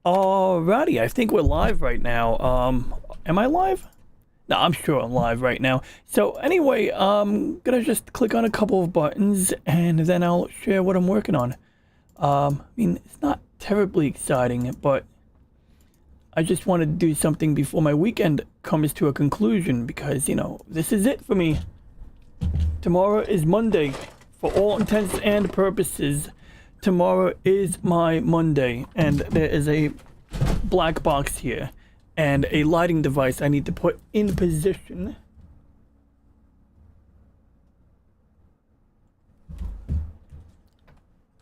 Alrighty, I think we're live right now. Am I live? No, I'm sure I'm live right now. So anyway, gonna just click on a couple of buttons and then I'll share what I'm working on. I mean, it's not terribly exciting, but I just wanted to do something before my weekend comes to a conclusion because, you know, this is it for me. Tomorrow is Monday. For all intents and purposes, tomorrow is my Monday, and there is a black box here and a lighting device I need to put in position.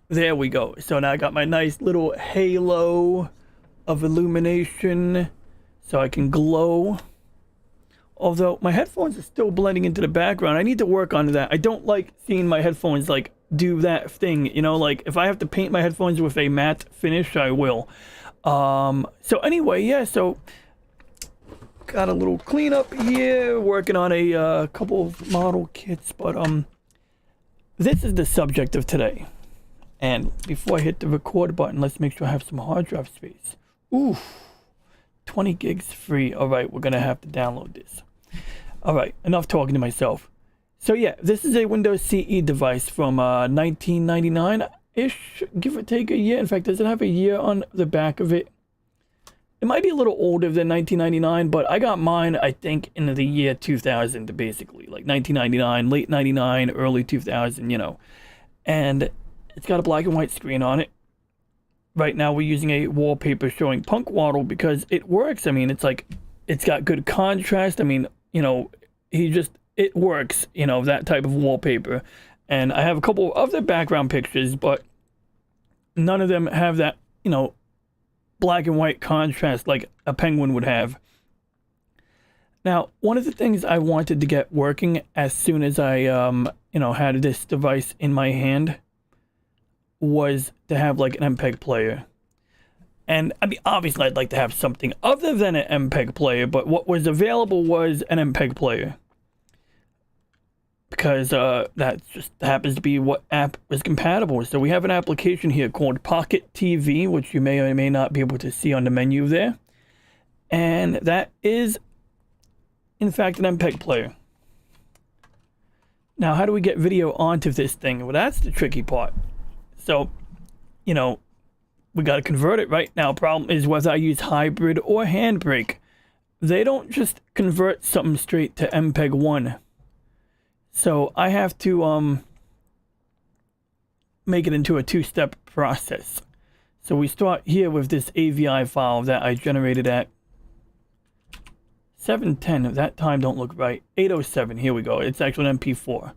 There we go. So now I got my nice little halo of illumination so I can glow. Although my headphones are still blending into the background. I need to work on that. I don't like seeing my headphones like do that thing, you know, like if I have to paint my headphones with a matte finish, I will. So anyway, yeah, so got a little cleanup here, working on a couple of model kits, but this is the subject of today. And before I hit the record button, let's make sure I have some hard drive space. Ooh, 20 gigs free. All right, we're gonna have to download this. All right, enough talking to myself. So yeah, this is a Windows CE device from 1999-ish, give or take a year. In fact, does it have a year on the back of it? It might be a little older than 1999, but I got mine, I think, in the year 2000, basically. Like 1999, late 99, early 2000, you know. And it's got a black and white screen on it. Right now we're using a wallpaper showing Punk Waddle because it works. I mean, it's like, it's got good contrast. I mean, you know, it works, you know, that type of wallpaper. And I have a couple of other background pictures, but none of them have that, you know, black and white contrast like a penguin would have. Now, one of the things I wanted to get working as soon as I, you know, had this device in my hand was to have like an MPEG player. And I mean, obviously I'd like to have something other than an MPEG player, but what was available was an MPEG player. Because that just happens to be what app was compatible. So we have an application here called Pocket TV, which you may or may not be able to see on the menu there. And that is, in fact, an MPEG player. Now, how do we get video onto this thing? Well, that's the tricky part. So, you know, we got to convert it right now. Problem is whether I use hybrid or handbrake. They don't just convert something straight to MPEG-1. So I have to make it into a two-step process. So we start here with this AVI file that I generated at 7:10. That time don't look right. 8:07. Here we go. It's actually an MP4.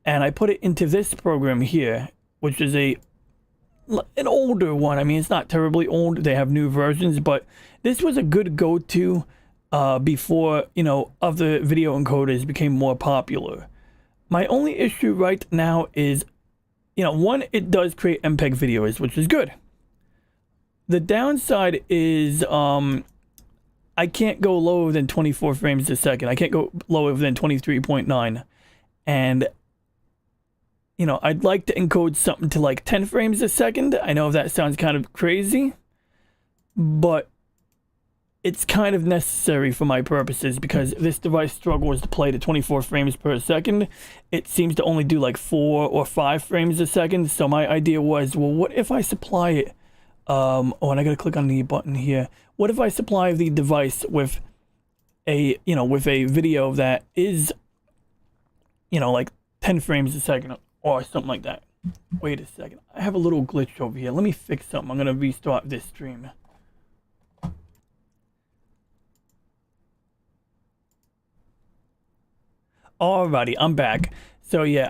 And I put it into this program here, which is an older one. I mean, it's not terribly old. They have new versions, but this was a good go-to before, you know, other video encoders became more popular. My only issue right now is, you know, one, it does create MPEG videos, which is good. The downside is I can't go lower than 24 frames a second. I can't go lower than 23.9. And, you know, I'd like to encode something to like 10 frames a second. I know that sounds kind of crazy, but it's kind of necessary for my purposes because this device struggles to play to 24 frames per second. It seems to only do like 4 or 5 frames a second. So my idea was, well, what if I supply it? Oh, and I gotta click on the button here. What if I supply the device with a, you know, with a video that is, you know, like 10 frames a second or something like that? Wait a second. I have a little glitch over here. Let me fix something. I'm gonna restart this stream. Alrighty, I'm back. So yeah,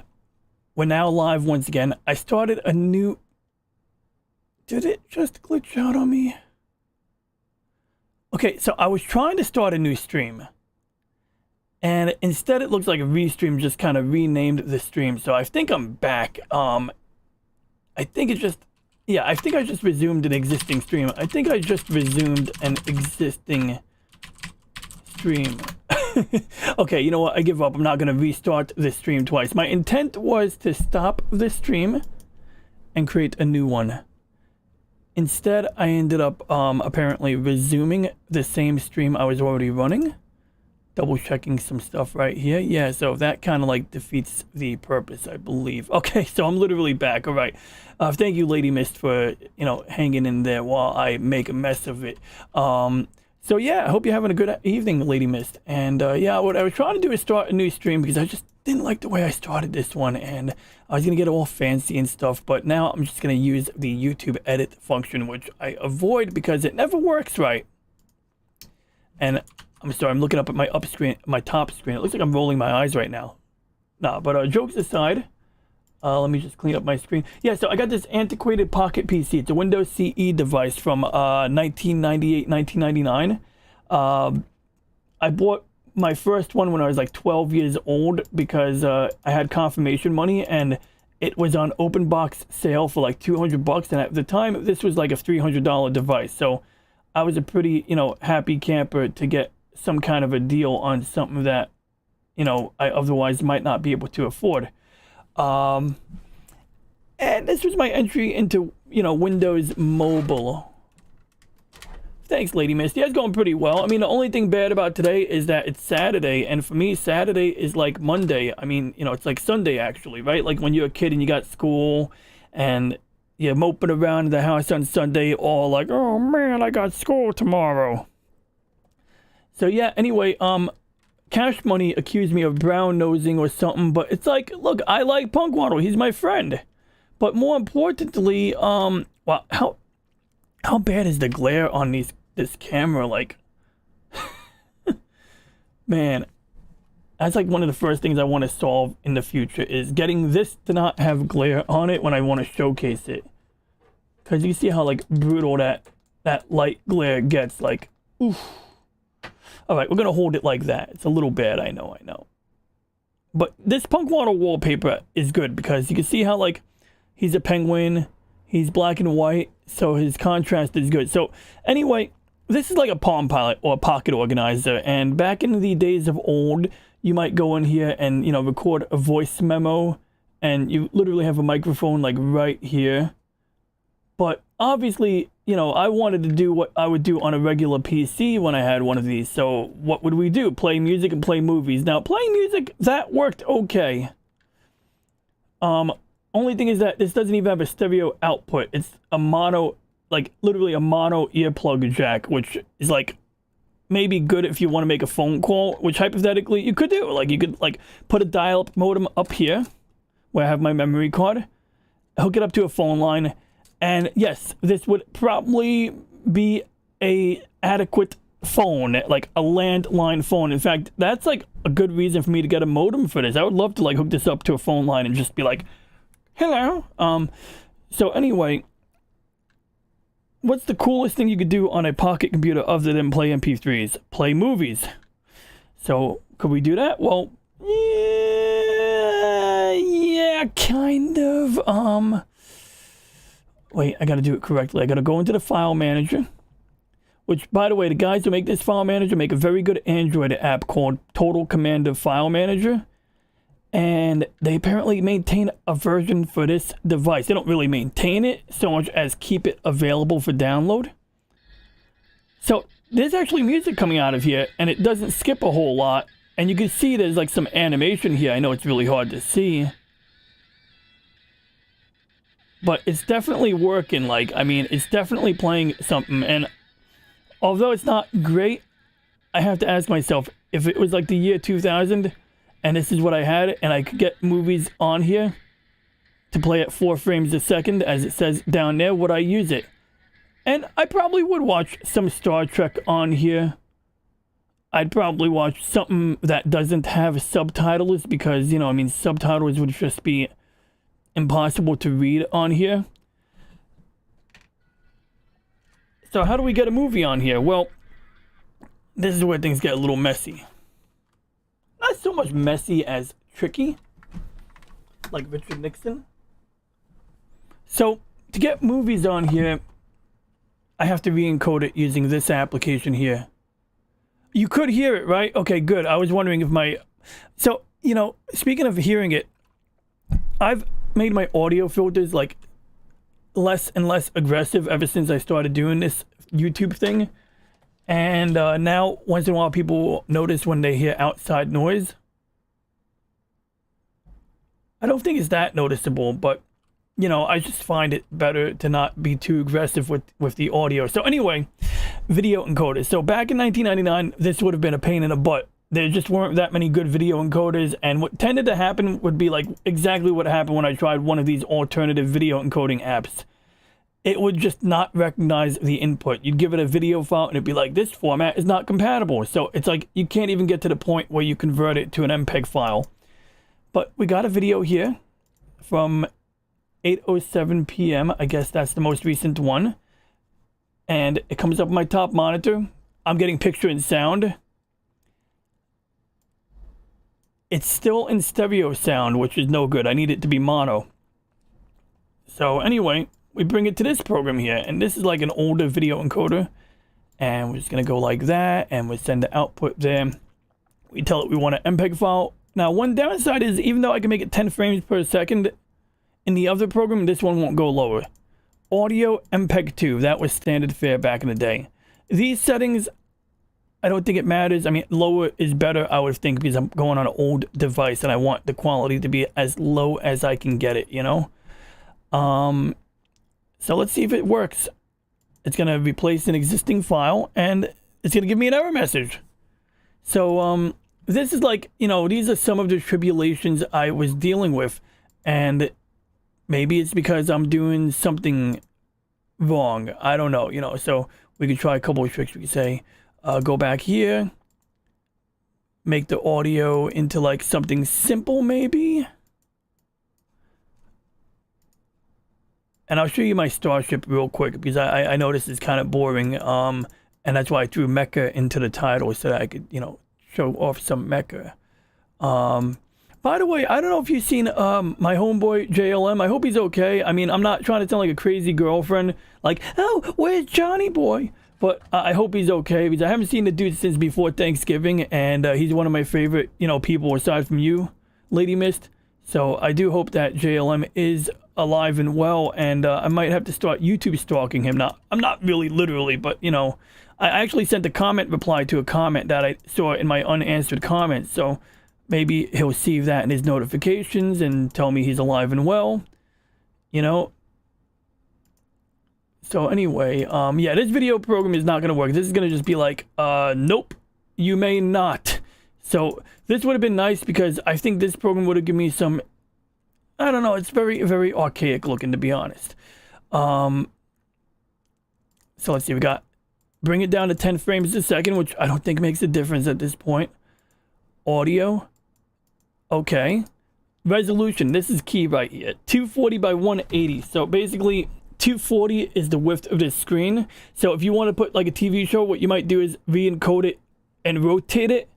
we're now live once again. I started a new... Did it just glitch out on me? Okay, so I was trying to start a new stream. And instead it looks like a restream just kind of renamed the stream. So I think I'm back. I think it just... Yeah, I think I just resumed an existing stream. I think I just resumed an existing stream. Okay, you know what? I give up. I'm not going to restart this stream twice. My intent was to stop this stream and create a new one. Instead, I ended up apparently resuming the same stream I was already running. Double checking some stuff right here. Yeah, so that kind of like defeats the purpose, I believe. Okay, so I'm literally back. All right. Thank you, Lady Mist, for, you know, hanging in there while I make a mess of it. So yeah, I hope you're having a good evening, Lady Mist. And yeah, what I was trying to do is start a new stream because I just didn't like the way I started this one, and I was gonna get all fancy and stuff, but now I'm just gonna use the YouTube edit function, which I avoid because it never works right. And I'm sorry, I'm looking up at my top screen. It looks like I'm rolling my eyes right now. Nah, but jokes aside, let me just clean up my screen. Yeah, so I got this antiquated pocket PC. It's a Windows CE device from 1998, 1999. I bought my first one when I was like 12 years old because I had confirmation money, and it was on open box sale for like 200 bucks. And at the time, this was like a $300 device. So I was a pretty, you know, happy camper to get some kind of a deal on something that, you know, I otherwise might not be able to afford. And this was my entry into, you know, Windows Mobile. Thanks, Lady Mist. Yeah, it's going pretty well. I mean, the only thing bad about today is that it's Saturday, and for me, Saturday is like Monday. I mean, you know, it's like Sunday, actually, right? Like when you're a kid and you got school, and you're moping around in the house on Sunday, all like, oh man, I got school tomorrow. So yeah, anyway, Cash Money accused me of brown nosing or something, but it's like, look, I like Punk Waddle, he's my friend. But more importantly, well, how bad is the glare on this camera? Like, man, that's like one of the first things I want to solve in the future, is getting this to not have glare on it when I want to showcase it. Because you see how like brutal that light glare gets, like, oof. Alright, we're going to hold it like that. It's a little bad, I know. But this Punk Waddle wallpaper is good because you can see how, like, he's a penguin, he's black and white, so his contrast is good. So, anyway, this is like a Palm Pilot or a pocket organizer, and back in the days of old, you might go in here and, you know, record a voice memo, and you literally have a microphone, like, right here. But obviously, you know, I wanted to do what I would do on a regular PC when I had one of these. So what would we do? Play music and play movies. Now, playing music, that worked okay. Only thing is that this doesn't even have a stereo output. It's a mono, like literally a mono earplug jack, which is like maybe good if you want to make a phone call, which hypothetically you could do. Like you could like put a dial-up modem up here where I have my memory card, hook it up to a phone line. And yes, this would probably be a adequate phone, like a landline phone. In fact, that's like a good reason for me to get a modem for this. I would love to like hook this up to a phone line and just be like, hello. So anyway, what's the coolest thing you could do on a pocket computer other than play MP3s? Play movies. So could we do that? Well, yeah, kind of. Wait, I gotta do it correctly. I gotta go into the file manager, which, by the way, the guys who make this file manager make a very good Android app called Total Commander File Manager. And they apparently maintain a version for this device. They don't really maintain it so much as keep it available for download. So there's actually music coming out of here, and it doesn't skip a whole lot. And you can see there's like some animation here. I know it's really hard to see, but it's definitely working. Like, I mean, it's definitely playing something. And although it's not great, I have to ask myself, if it was like the year 2000 and this is what I had, and I could get movies on here to play at 4 frames a second, as it says down there, would I use it? And I probably would watch some Star Trek on here. I'd probably watch something that doesn't have subtitles because, you know, I mean, subtitles would just be impossible to read on here. So how do we get a movie on here? Well, this is where things get a little messy. Not so much messy as tricky, like Richard Nixon. So to get movies on here, I have to re-encode it using this application here. You could hear it, right? Okay, good. I was wondering if my... So, you know, speaking of hearing it, I've made my audio filters like less and less aggressive ever since I started doing this YouTube thing. And now, once in a while, people notice when they hear outside noise. I don't think it's that noticeable, but, you know, I just find it better to not be too aggressive with the audio. So anyway, video encoders. So back in 1999, this would have been a pain in the butt. There just weren't that many good video encoders, and what tended to happen would be like exactly what happened when I tried one of these alternative video encoding apps. It would just not recognize the input. You'd give it a video file and it'd be like, this format is not compatible. So it's like you can't even get to the point where you convert it to an MPEG file. But we got a video here from 8:07 p.m. I guess that's the most recent one. And it comes up on my top monitor. I'm getting picture and sound. It's still in stereo sound, which is no good. I need it to be mono. So anyway, we bring it to this program here, and this is like an older video encoder. And we're just gonna go like that, and we send the output there. We tell it we want an MPEG file. Now, one downside is even though I can make it 10 frames per second, in the other program, this one won't go lower. Audio MPEG-2, that was standard fare back in the day. These settings, I don't think it matters. I mean, lower is better, I would think, because I'm going on an old device and I want the quality to be as low as I can get it, you know? So let's see if it works. It's going to replace an existing file and it's going to give me an error message. So, this is like, you know, these are some of the tribulations I was dealing with, and maybe it's because I'm doing something wrong. I don't know, you know, so we could try a couple of tricks. We could say, go back here, make the audio into like something simple, maybe. And I'll show you my Starship real quick because I know this is kind of boring. And that's why I threw Mecha into the title so that I could, you know, show off some Mecha. By the way, I don't know if you've seen my homeboy JLM. I hope he's okay. I mean, I'm not trying to sound like a crazy girlfriend. Like, oh, where's Johnny boy? But I hope he's okay because I haven't seen the dude since before Thanksgiving. And he's one of my favorite, you know, people aside from you, Lady Mist. So I do hope that JLM is alive and well. And I might have to start YouTube stalking him. Now, I'm not really literally, but, you know, I actually sent a comment reply to a comment that I saw in my unanswered comments. So maybe he'll see that in his notifications and tell me he's alive and well, you know. So anyway, yeah, this video program is not going to work. This is going to just be like, nope, you may not. So this would have been nice because I think this program would have given me some, I don't know, it's very, very archaic looking, to be honest. So let's see, we got, bring it down to 10 frames a second, which I don't think makes a difference at this point. Audio. Okay. Resolution. This is key right here. 240 by 180. So basically, 240 is the width of this screen. So if you want to put like a TV show, what you might do is re-encode it and rotate it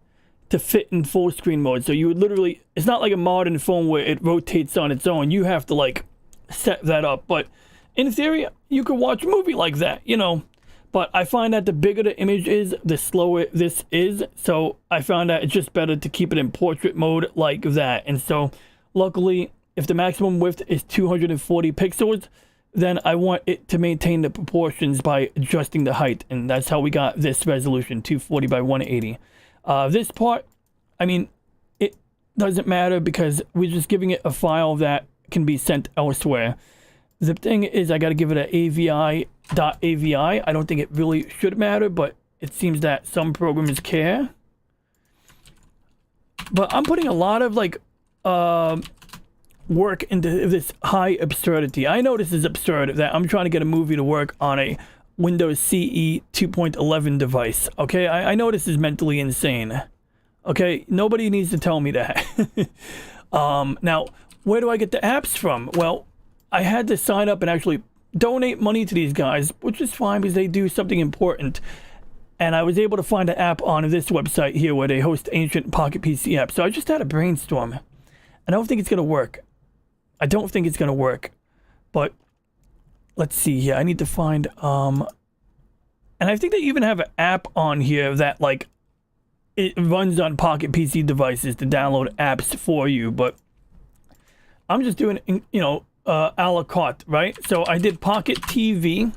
to fit in full screen mode. So you would literally, it's not like a modern phone where it rotates on its own. You have to like set that up. But in theory, you could watch a movie like that, you know. But I find that the bigger the image is, the slower this is. So I found that it's just better to keep it in portrait mode like that. And so luckily, if the maximum width is 240 pixels, then I want it to maintain the proportions by adjusting the height. And that's how we got this resolution, 240 by 180. This part, I mean, it doesn't matter because we're just giving it a file that can be sent elsewhere. The thing is, I got to give it an AVI.avi. I don't think it really should matter, but it seems that some programs care. But I'm putting a lot of like work into this high absurdity. I know this is absurd that I'm trying to get a movie to work on a Windows CE 2.11 device. Okay, I know this is mentally insane. Okay, nobody needs to tell me that. Now, where do I get the apps from? Well, I had to sign up and actually donate money to these guys, which is fine because they do something important. And I was able to find an app on this website here where they host ancient Pocket PC apps. So I just had a brainstorm. I don't think it's going to work. I don't think it's going to work. But let's see here. I need to find... and I think they even have an app on here that, like, it runs on Pocket PC devices to download apps for you. But I'm just doing, you know, a la carte, right? So I did Pocket TV,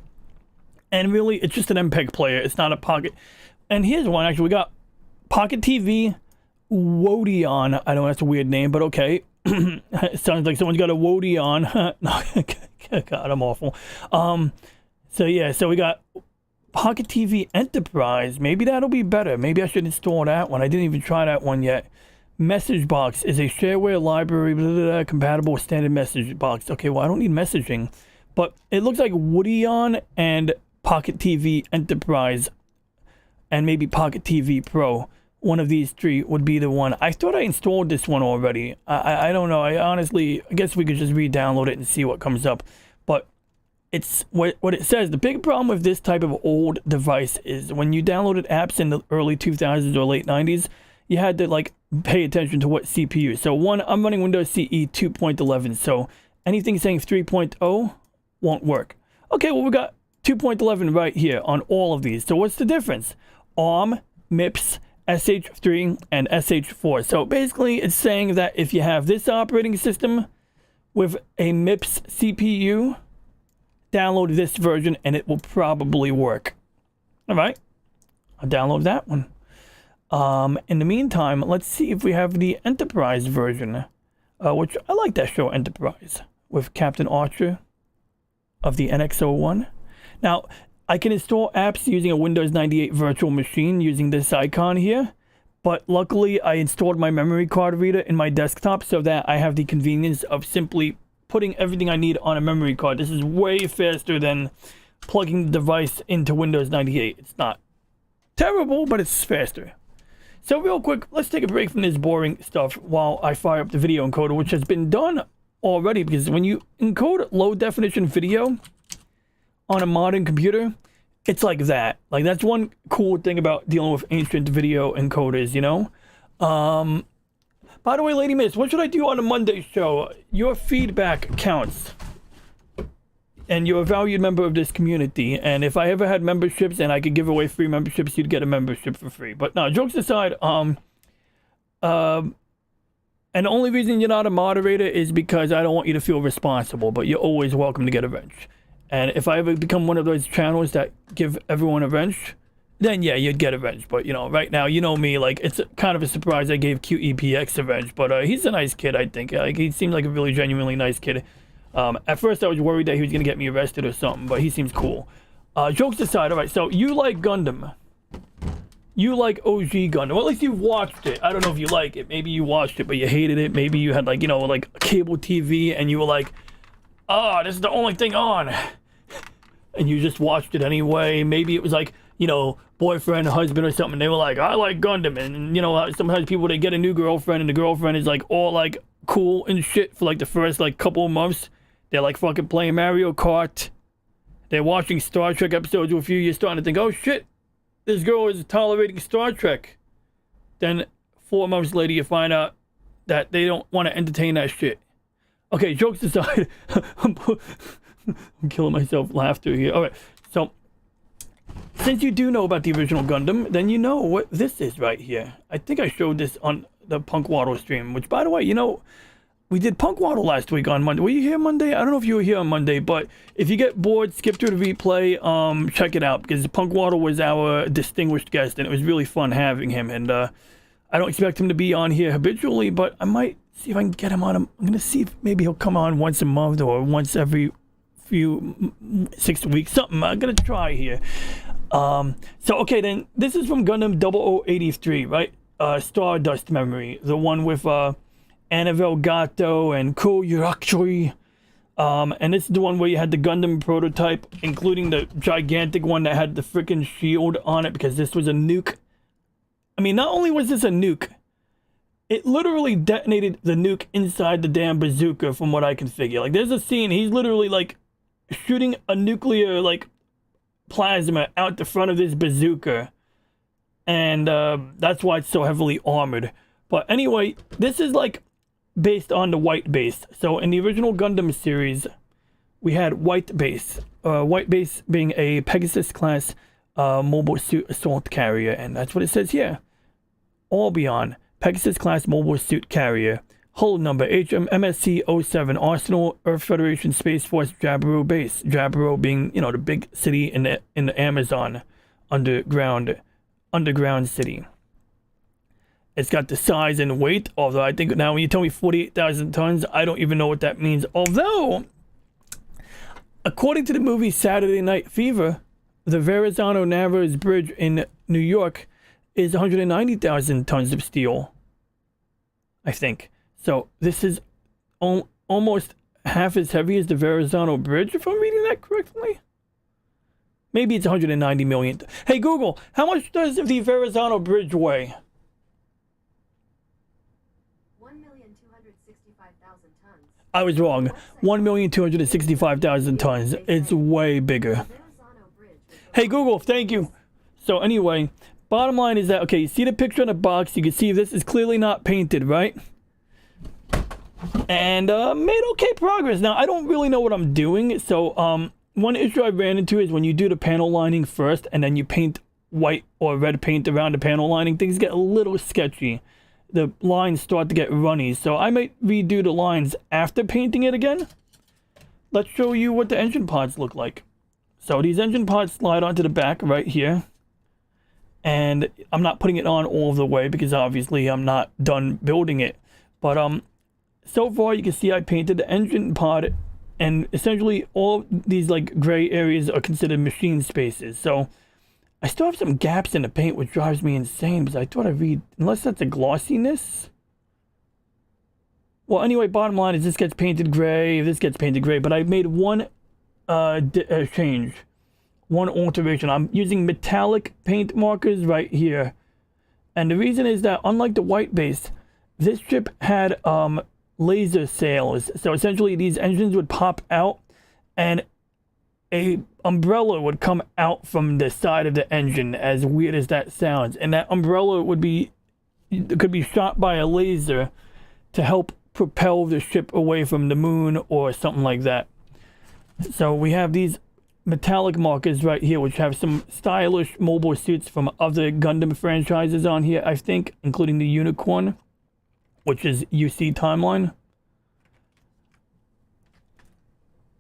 and really it's just an MPEG player. It's not a Pocket. And here's one, actually. We got Pocket TV, Wodeon. I know that's a weird name, but okay. It sounds like someone's got a Wodeon. No, God, I'm awful. So yeah, so we got Pocket TV Enterprise. Maybe that'll be better. Maybe I should install that one. I didn't even try that one yet. Message box is a shareware library, blah, blah, blah, compatible with standard message box. Okay, well, I don't need messaging, but it looks like Wodeon and Pocket TV Enterprise and maybe Pocket TV Pro. One of these three would be the one. I thought I installed this one already. I don't know. I guess we could just re-download it and see what comes up. But it's what it says. The big problem with this type of old device is when you downloaded apps in the early 2000s or late 90s, you had to like pay attention to what CPU. So one, I'm running Windows CE 2.11. So anything saying 3.0 won't work. Okay, well, we got 2.11 right here on all of these. So what's the difference? ARM, MIPS, SH3, and SH4. So basically it's saying that if you have this operating system with a MIPS CPU, download this version and it will probably work. All right, I'll download that one. In the meantime, let's see if we have the Enterprise version, which I like that show, Enterprise, with Captain Archer of the NX-01. Now, I can install apps using a Windows 98 virtual machine using this icon here, but luckily I installed my memory card reader in my desktop so that I have the convenience of simply putting everything I need on a memory card. This is way faster than plugging the device into Windows 98. It's not terrible, but it's faster. So real quick, let's take a break from this boring stuff while I fire up the video encoder, which has been done already, because when you encode low definition video on a modern computer, it's like that. Like, that's one cool thing about dealing with ancient video encoders, you know? By the way, Lady Miss, what should I do on a Monday show? Your feedback counts. And you're a valued member of this community. And if I ever had memberships and I could give away free memberships, you'd get a membership for free. But no, jokes aside, and the only reason you're not a moderator is because I don't want you to feel responsible, but you're always welcome to get a wrench. And if I ever become one of those channels that give everyone a wrench, then yeah, you'd get a wrench. But, you know, right now, you know me, like, it's kind of a surprise I gave QEPX a wrench. But he's a nice kid, I think. Like, he seems like a really genuinely nice kid. At first, I was worried that he was going to get me arrested or something, but he seems cool. Jokes aside, all right, so you like Gundam. You like OG Gundam. Well, at least you've watched it. I don't know if you like it. Maybe you watched it, but you hated it. Maybe you had, like, you know, like, cable TV, and you were like, this is the only thing on. And you just watched it anyway. Maybe it was like, you know, boyfriend, husband or something. They were like, I like Gundam. And, you know, sometimes people, they get a new girlfriend, and the girlfriend is, like, all, like, cool and shit for, like, the first, like, couple of months. They're, like, fucking playing Mario Kart. They're watching Star Trek episodes with you. You're starting to think, oh, shit, this girl is tolerating Star Trek. Then 4 months later, you find out that they don't want to entertain that shit. Okay, jokes aside, I'm killing myself laughter here. All right, so since you do know about the original Gundam, then you know what this is right here. I think I showed this on the Punk Waddle stream, which, by the way, you know, we did Punk Waddle last week on Monday. Were you here Monday? I don't know if you were here on Monday, but if you get bored, skip through the replay, check it out, because Punk Waddle was our distinguished guest, and it was really fun having him. And I don't expect him to be on here habitually, but I might see if I can get him on. I'm going to see if maybe he'll come on once a month or once every 6 weeks, something. I'm going to try here. So, okay, then this is from Gundam 0083, right? Stardust Memory, the one with Annabelle Gato and Ko Yurakchoi. And this is the one where you had the Gundam prototype, including the gigantic one that had the freaking shield on it, because this was a nuke. I mean, not only was this a nuke, it literally detonated the nuke inside the damn bazooka, from what I can figure. Like, there's a scene, he's literally, like, shooting a nuclear, like, plasma out the front of this bazooka. And that's why it's so heavily armored. But anyway, this is, like, based on the white base. So in the original Gundam series, we had white base. White base being a Pegasus class mobile suit assault carrier, and that's what it says here. Albion, Pegasus class mobile suit carrier, Hull number MSC 07, Arsenal, Earth Federation Space Force, Jabbero base. Jabbero being, you know, the big city in the Amazon underground city. It's got the size and weight, although I think now when you tell me 48,000 tons, I don't even know what that means. Although, according to the movie Saturday Night Fever, the Verrazano-Narrows Bridge in New York is 190,000 tons of steel, I think. So this is almost half as heavy as the Verrazano Bridge, if I'm reading that correctly. Maybe it's 190 million. Hey Google, how much does the Verrazano Bridge weigh? 1,265,000 tons. I was wrong. 1,265,000 tons. It's way bigger. Hey Google, thank you. So anyway, bottom line is that, okay, you see the picture on the box, you can see this is clearly not painted, right? And made okay progress. Now, I don't really know what I'm doing. So one issue I ran into is when you do the panel lining first and then you paint white or red paint around the panel lining, things get a little sketchy. The lines start to get runny. So I might redo the lines after painting it again. Let's show you what the engine pods look like. So these engine pods slide onto the back right here. And I'm not putting it on all the way because obviously I'm not done building it. But so far you can see I painted the engine pod, and essentially all these like gray areas are considered machine spaces. So I still have some gaps in the paint, which drives me insane because I thought I'd read, unless that's a glossiness. Well, anyway, bottom line is this gets painted gray, this gets painted gray, but I made one change, one alteration. I'm using metallic paint markers right here. And the reason is that unlike the white base, this ship had laser sails. So essentially these engines would pop out and a umbrella would come out from the side of the engine, as weird as that sounds. And that umbrella could be shot by a laser to help propel the ship away from the moon or something like that. So we have these metallic markers right here, which have some stylish mobile suits from other Gundam franchises on here, I think, including the Unicorn, which is UC Timeline.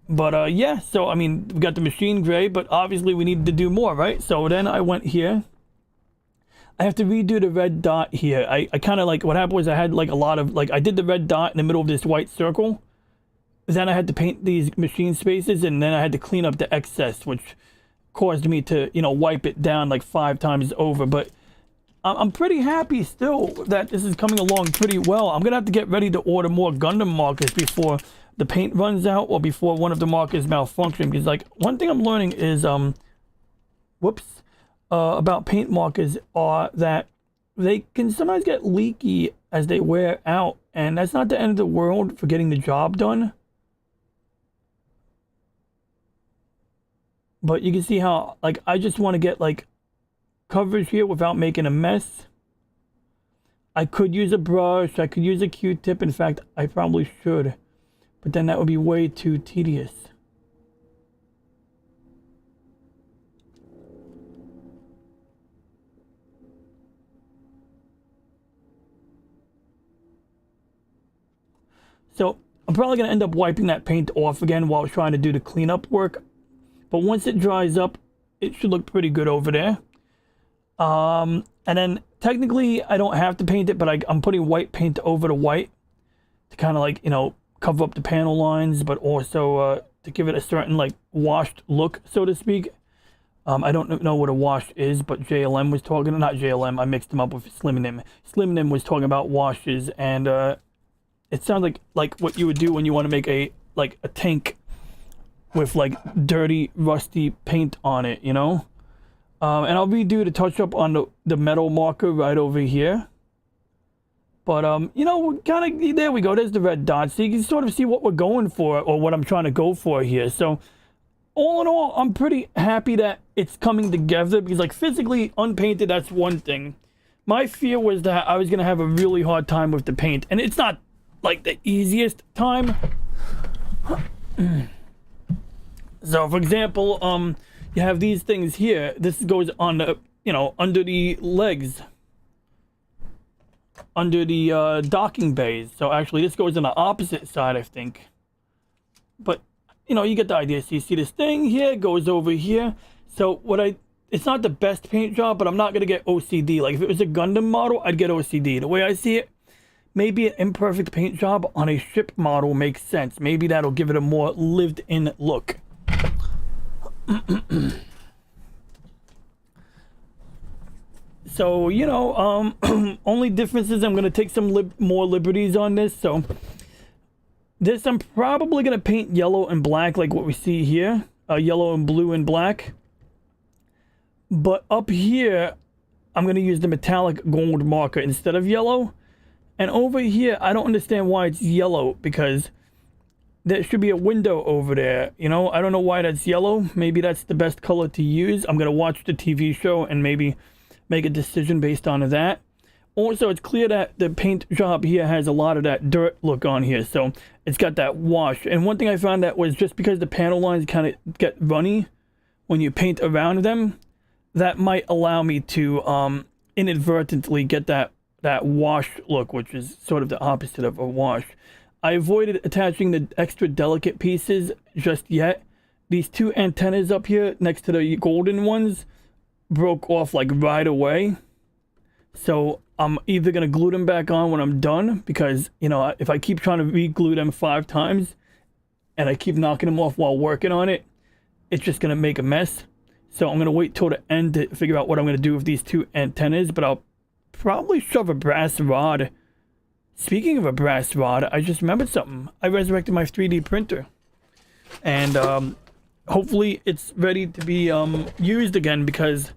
But yeah, so I mean, we got the machine gray, but obviously we needed to do more, right? So then I went here. I have to redo the red dot here. I kind of like, what happened was I had like a lot of, like I did the red dot in the middle of this white circle. Then I had to paint these machine spaces, and then I had to clean up the excess, which caused me to, you know, wipe it down like 5 times over. But I'm pretty happy still that this is coming along pretty well. I'm gonna have to get ready to order more Gundam markers before the paint runs out or before one of the markers malfunction. Because like one thing I'm learning is about paint markers are that they can sometimes get leaky as they wear out, and that's not the end of the world for getting the job done. But you can see how, like, I just want to get like coverage here without making a mess. I could use a brush, I could use a Q-tip. In fact, I probably should, but then that would be way too tedious. So I'm probably going to end up wiping that paint off again while trying to do the cleanup work. But once it dries up, it should look pretty good over there. And then technically I don't have to paint it, but I'm putting white paint over the white to kind of like, you know, cover up the panel lines, but also to give it a certain like washed look, so to speak. I don't know what a wash is, but JLM was talking, not JLM, I mixed them up with Slimnim. Slimnim was talking about washes, and it sounds like what you would do when you want to make a tank with like dirty, rusty paint on it, you know? And I'll redo the touch up on the metal marker right over here. But, you know, kind of, there we go. There's the red dot. So you can sort of see what we're going for, or what I'm trying to go for here. So, all in all, I'm pretty happy that it's coming together, because, like, physically unpainted, that's one thing. My fear was that I was going to have a really hard time with the paint. And it's not, like, the easiest time. So, for example, you have these things here. This goes on the, you know, under the legs. under the docking bays. So actually this goes on the opposite side, I think. But, you know, you get the idea. So you see this thing here, goes over here. So it's not the best paint job, but I'm not going to get OCD. Like if it was a Gundam model, I'd get OCD. The way I see it, maybe an imperfect paint job on a ship model makes sense. Maybe that'll give it a more lived-in look. So, you know, only difference is I'm going to take some more liberties on this. So this I'm probably going to paint yellow and black like what we see here. Yellow and blue and black. But up here, I'm going to use the metallic gold marker instead of yellow. And over here, I don't understand why it's yellow, because there should be a window over there. You know, I don't know why that's yellow. Maybe that's the best color to use. I'm going to watch the TV show and maybe make a decision based on that. Also, it's clear that the paint job here has a lot of that dirt look on here. So it's got that wash. And one thing I found that was just because the panel lines kind of get runny when you paint around them, that might allow me to inadvertently get that wash look, which is sort of the opposite of a wash. I avoided attaching the extra delicate pieces just yet. These two antennas up here next to the golden ones broke off like right away. So I'm either going to glue them back on when I'm done, because, you know, if I keep trying to re-glue them 5 times and I keep knocking them off while working on it, it's just going to make a mess. So I'm going to wait till the end to figure out what I'm going to do with these two antennas, but I'll probably shove a brass rod. Speaking of a brass rod, I just remembered something. I resurrected my 3D printer. And hopefully it's ready to be used again, because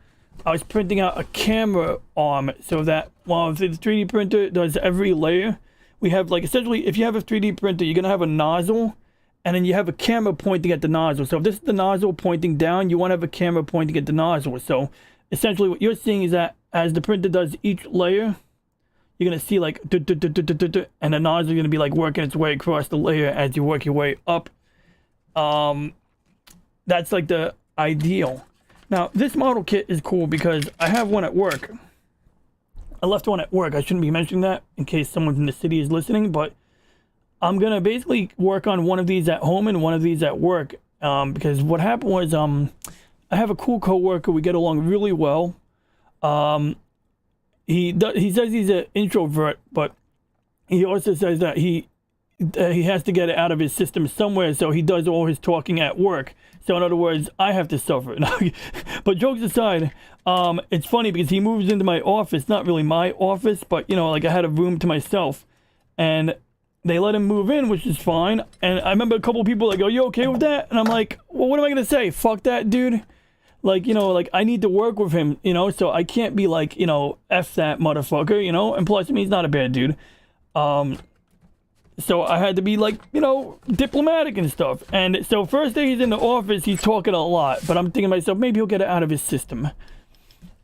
I was printing out a camera arm so that while the 3D printer does every layer, we have, like, essentially, if you have a 3D printer, you're going to have a nozzle, and then you have a camera pointing at the nozzle. So if this is the nozzle pointing down, you want to have a camera pointing at the nozzle. So essentially what you're seeing is that as the printer does each layer, you're going to see like, and the nozzle is going to be like working its way across the layer as you work your way up. That's like the ideal. Now, this model kit is cool because I have one at work. I left one at work. I shouldn't be mentioning that in case someone from the city is listening, but I'm going to basically work on one of these at home and one of these at work. Because what happened was, I have a cool coworker. We get along really well. He says he's an introvert, but he also says that he has to get it out of his system somewhere, so he does all his talking at work. So in other words, I have to suffer. But jokes aside, it's funny because he moves into my office, not really my office, but, you know, like I had a room to myself, and they let him move in, which is fine. And I remember a couple of people like, "Are you okay with that?" And I'm like, well, what am I going to say? Fuck that dude. Like, you know, like I need to work with him, you know, so I can't be like, you know, F that motherfucker, you know, and plus, I mean, he's not a bad dude. So I had to be like, you know, diplomatic and stuff. And so first day he's in the office, he's talking a lot, but I'm thinking to myself, maybe he'll get it out of his system.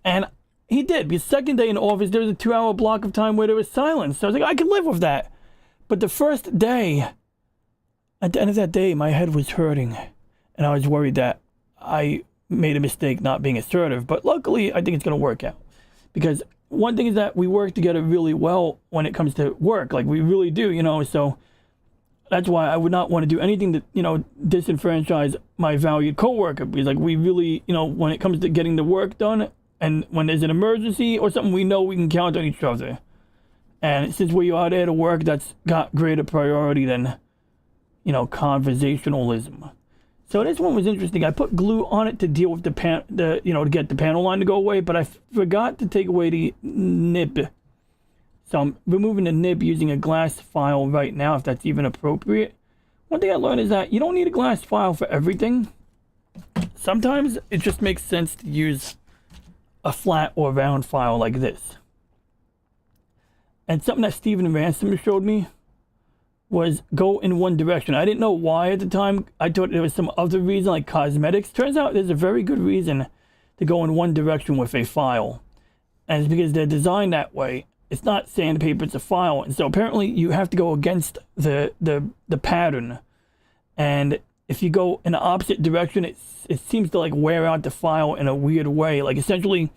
And he did, because second day in the office, there was a 2-hour block of time where there was silence. So I was like, I can live with that. But the first day, at the end of that day, my head was hurting. And I was worried that I made a mistake not being assertive. But luckily, I think it's going to work out. Because one thing is that we work together really well when it comes to work. Like, we really do, you know. So that's why I would not want to do anything to, you know, disenfranchise my valued coworker. Because, like, we really, you know, when it comes to getting the work done, and when there's an emergency or something, we know we can count on each other. And since we are there to work, that's got greater priority than, you know, conversationalism. So this one was interesting. I put glue on it to deal with you know, to get the panel line to go away, but I forgot to take away the nib. So I'm removing the nib using a glass file right now, if that's even appropriate. One thing I learned is that you don't need a glass file for everything. Sometimes it just makes sense to use a flat or round file like this. And something that Steven Ransom showed me was go in one direction. I didn't know why at the time. I thought there was some other reason, like cosmetics. Turns out there's a very good reason to go in one direction with a file. And it's because they're designed that way. It's not sandpaper, it's a file. And so apparently you have to go against the pattern. And if you go in the opposite direction, it seems to like wear out the file in a weird way. Like essentially,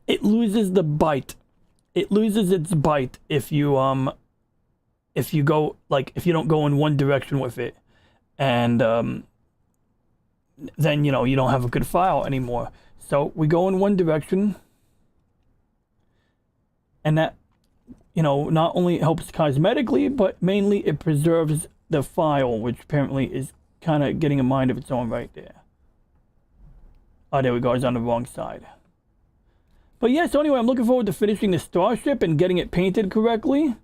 it loses the bite. it loses its bite if you go like if you don't go in one direction with it, and then you know you don't have a good file anymore. So we go in one direction, and that, you know, not only helps cosmetically, but mainly it preserves the file, which apparently is kind of getting a mind of its own right there. Oh, there we go. It's on the wrong side. But yeah, so anyway, I'm looking forward to finishing the Starship and getting it painted correctly.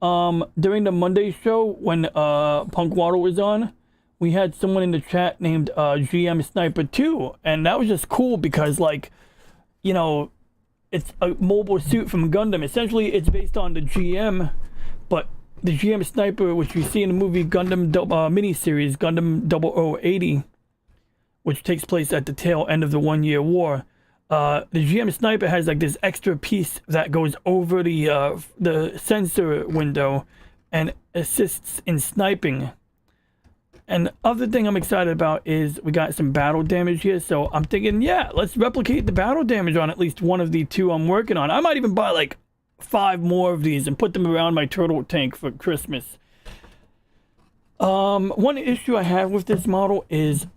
During the Monday show, when Punk Waddle was on, we had someone in the chat named GM Sniper 2, and that was just cool because, like, you know, it's a mobile suit from Gundam. Essentially, it's based on the GM, but the GM Sniper, which you see in the movie Gundam miniseries, Gundam 0080, which takes place at the tail end of the 1 Year War, the GM Sniper has like this extra piece that goes over the sensor window and assists in sniping. And the other thing I'm excited about is we got some battle damage here. So I'm thinking, yeah, let's replicate the battle damage on at least one of the two I'm working on. I might even buy like 5 more of these and put them around my turtle tank for Christmas. One issue I have with this model is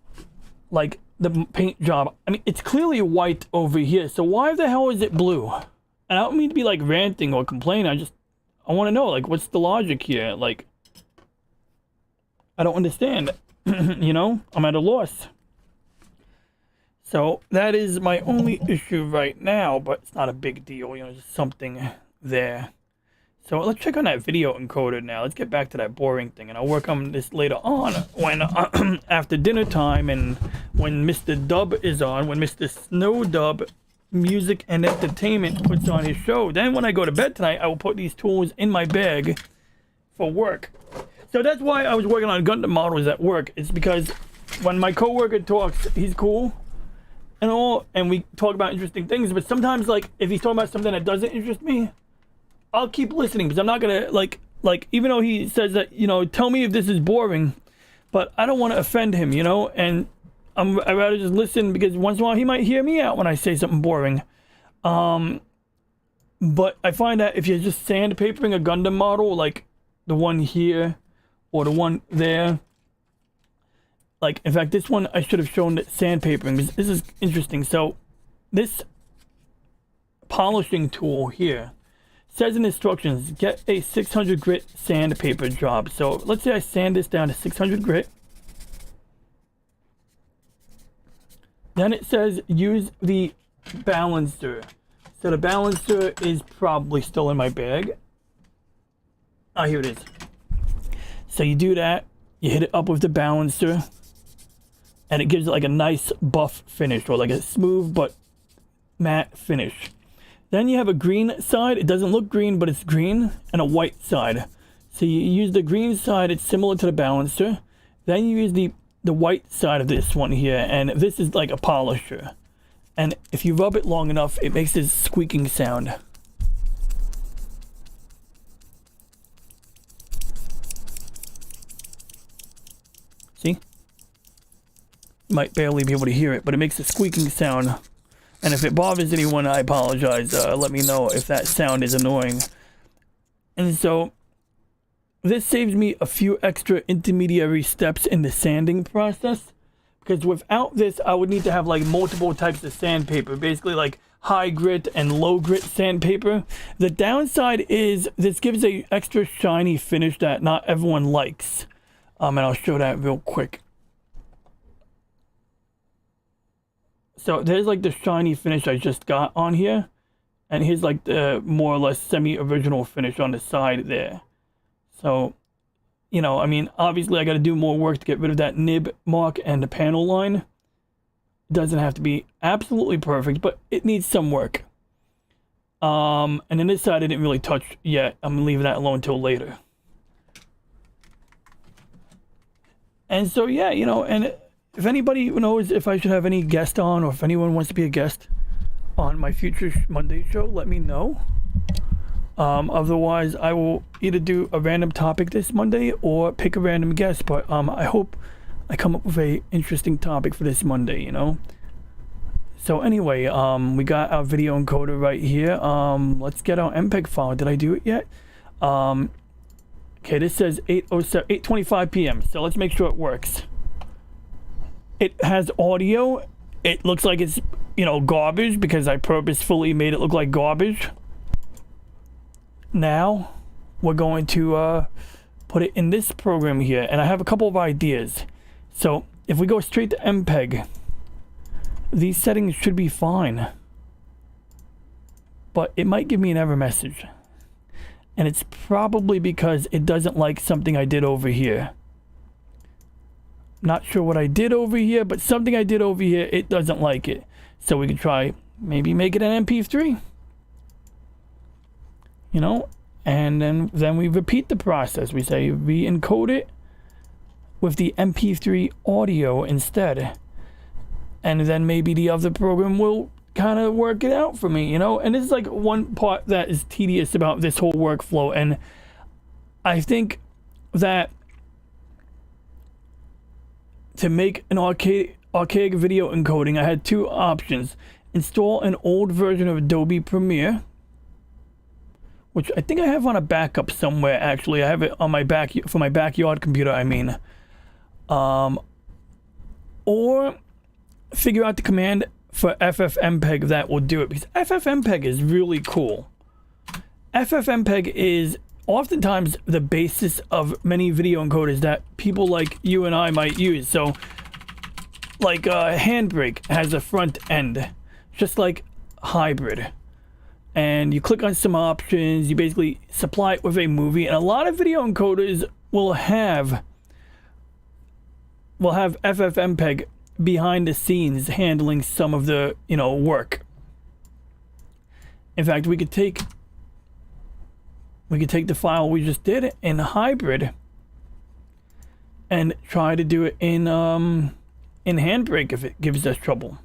like the paint job. I mean, it's clearly white over here. So why the hell is it blue? And I don't mean to be like ranting or complaining. I want to know, like, what's the logic here? Like, I don't understand. You know, I'm at a loss. So that is my only issue right now, but it's not a big deal. You know, just something there. So let's check on that video encoder now. Let's get back to that boring thing, and I'll work on this later on when after dinner time and when Mr. Dub is on, when Mr. Snow Dub Music and Entertainment puts on his show. Then when I go to bed tonight, I will put these tools in my bag for work. So that's why I was working on Gundam models at work. It's because when my coworker talks, he's cool and all, and we talk about interesting things. But sometimes, like, if he's talking about something that doesn't interest me, I'll keep listening because I'm not gonna like even though he says that, you know, tell me if this is boring, but I don't want to offend him, you know, and I'd rather just listen because once in a while he might hear me out when I say something boring. But I find that if you're just sandpapering a Gundam model, like the one here or the one there, like, in fact, this one I should have shown that sandpapering because this is interesting. So this polishing tool here says in instructions, get a 600 grit sandpaper job. So let's say I sand this down to 600 grit. Then it says use the balancer. So the balancer is probably still in my bag. Ah, here it is. So you do that, you hit it up with the balancer, and it gives it like a nice buff finish, or like a smooth but matte finish. Then you have a green side. It doesn't look green, but it's green, and a white side. So you use the green side, it's similar to the balancer. Then you use the white side of this one here, and this is like a polisher. And if you rub it long enough, it makes this squeaking sound. See? You might barely be able to hear it, but it makes a squeaking sound. And if it bothers anyone, I apologize. Let me know if that sound is annoying. And so this saves me a few extra intermediary steps in the sanding process. Because without this, I would need to have like multiple types of sandpaper. Basically like high grit and low grit sandpaper. The downside is this gives a extra shiny finish that not everyone likes. And I'll show that real quick. So there's like the shiny finish I just got on here. And here's like the more or less semi-original finish on the side there. So, you know, I mean, obviously I got to do more work to get rid of that nib mark and the panel line. It doesn't have to be absolutely perfect, but it needs some work. And then this side I didn't really touch yet. I'm going to leave that alone until later. And so, yeah, you know, and if anybody knows if I should have any guest on, or if anyone wants to be a guest on my future Monday show, let me know. Otherwise, I will either do a random topic this Monday or pick a random guest. But I hope I come up with a interesting topic for this Monday, you know. So anyway, we got our video encoder right here. Let's get our MPEG file. Did I do it yet? Okay, this says 8:25 p.m. So let's make sure it works. It has audio. It looks like it's, you know, garbage because I purposefully made it look like garbage. Now we're going to put it in this program here, and I have a couple of ideas. So if we go straight to MPEG, these settings should be fine, but it might give me an error message, and it's probably because it doesn't like something I did over here. Not sure what I did over here, but something I did over here, it doesn't like it. So we can try maybe make it an MP3, you know, and then we repeat the process. We say re-encode it with the MP3 audio instead, and then maybe the other program will kind of work it out for me, you know. And this is like one part that is tedious about this whole workflow, and I think that to make an archaic video encoding, I had two options: install an old version of Adobe Premiere, which I think I have on a backup somewhere. Actually, I have it on my for my backyard computer, I mean. Or figure out the command for FFmpeg that will do it, because FFmpeg is really cool. FFmpeg is oftentimes the basis of many video encoders that people like you and I might use. So like Handbrake has a front end just like Hybrid, and you click on some options, you basically supply it with a movie, and a lot of video encoders will have FFmpeg behind the scenes handling some of the, you know, work. In fact, we could take the file we just did in Hybrid and try to do it in Handbrake if it gives us trouble.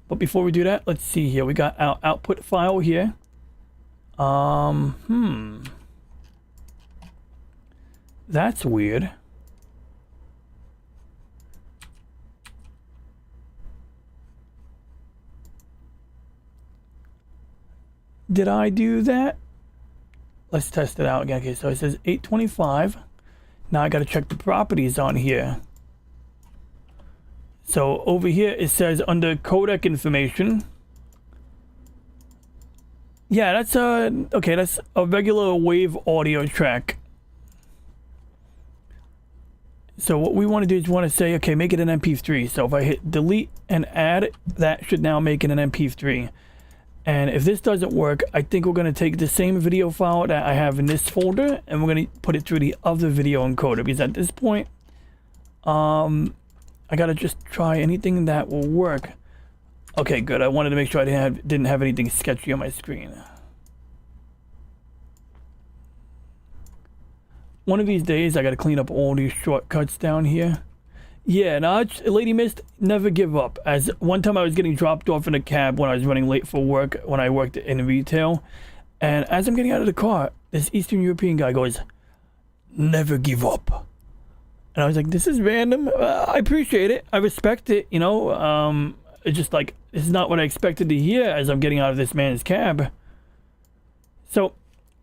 But before we do that, let's see here. We got our output file here. That's weird. Did I do that? Let's test it out again. Okay, so it says 8:25. Now I got to check the properties on here. So over here it says under codec information. Yeah, that's okay, that's a regular wave audio track. So what we want to do is we want to say, okay, make it an MP3. So if I hit delete and add, that should now make it an MP3. And if this doesn't work, I think we're going to take the same video file that I have in this folder, and we're going to put it through the other video encoder, because at this point, I got to just try anything that will work. Okay, good. I wanted to make sure I didn't have anything sketchy on my screen. One of these days, I got to clean up all these shortcuts down here. Yeah, no, Lady Mist, never give up. As one time I was getting dropped off in a cab when I was running late for work when I worked in retail, and as I'm getting out of the car, this Eastern European guy goes, "Never give up." And I was like, this is random. I appreciate it. I respect it, you know. It's just like, this is not what I expected to hear as I'm getting out of this man's cab. So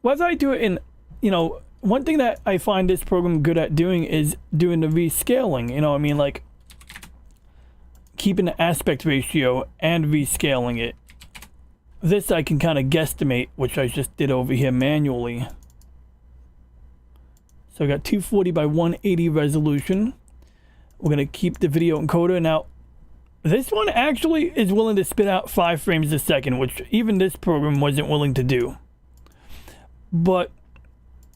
whether I do it in, you know, one thing that I find this program good at doing is doing the rescaling. You know, I mean, like keeping the aspect ratio and rescaling it. This I can kind of guesstimate, which I just did over here manually. So I got 240 by 180 resolution. We're going to keep the video encoder. Now, this one actually is willing to spit out 5 frames a second, which even this program wasn't willing to do. But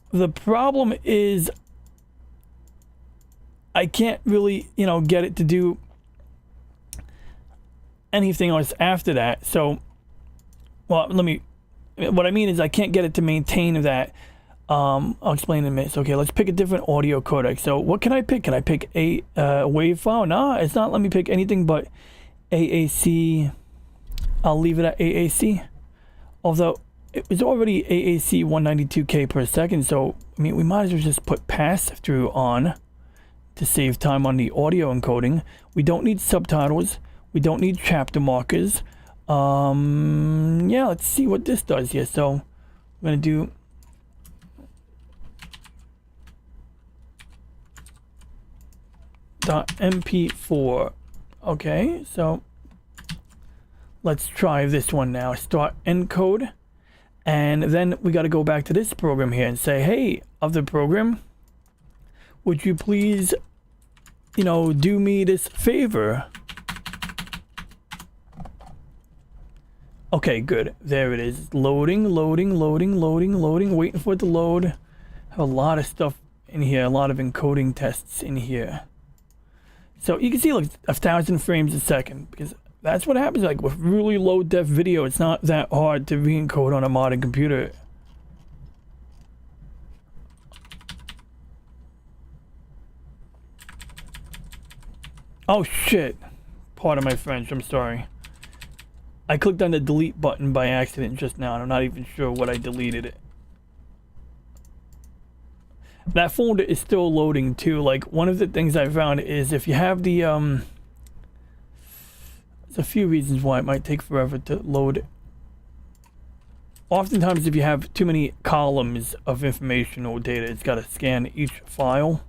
the problem is I can't really, you know, get it to do anything else after that. So, well, what I mean is I can't get it to maintain that. I'll explain in a minute. So, okay, let's pick a different audio codec. So what can I pick? Can I pick a wave file? No, it's not. Let me pick anything but AAC. I'll leave it at AAC. Although it was already AAC 192K per second. So, I mean, we might as well just put pass through on. to save time on the audio encoding. We don't need subtitles. We don't need chapter markers. Yeah, let's see what this does here. So I'm going to do .mp4. Okay, so let's try this one now. Start encode. And then we got to go back to this program here and say, hey, other program, would you please, you know, do me this favor? Okay, good. There it is. Loading, waiting for it to load. I have a lot of stuff in here, a lot of encoding tests in here. So you can see, look, 1,000 frames a second, because that's what happens, like, with really low def video. It's not that hard to re-encode on a modern computer. Oh shit. Pardon my French, I'm sorry. I clicked on the delete button by accident just now, and I'm not even sure what I deleted it. That folder is still loading too. Like, one of the things I found is if you have the there's a few reasons why it might take forever to load. Oftentimes if you have too many columns of information or data, it's got to scan each file.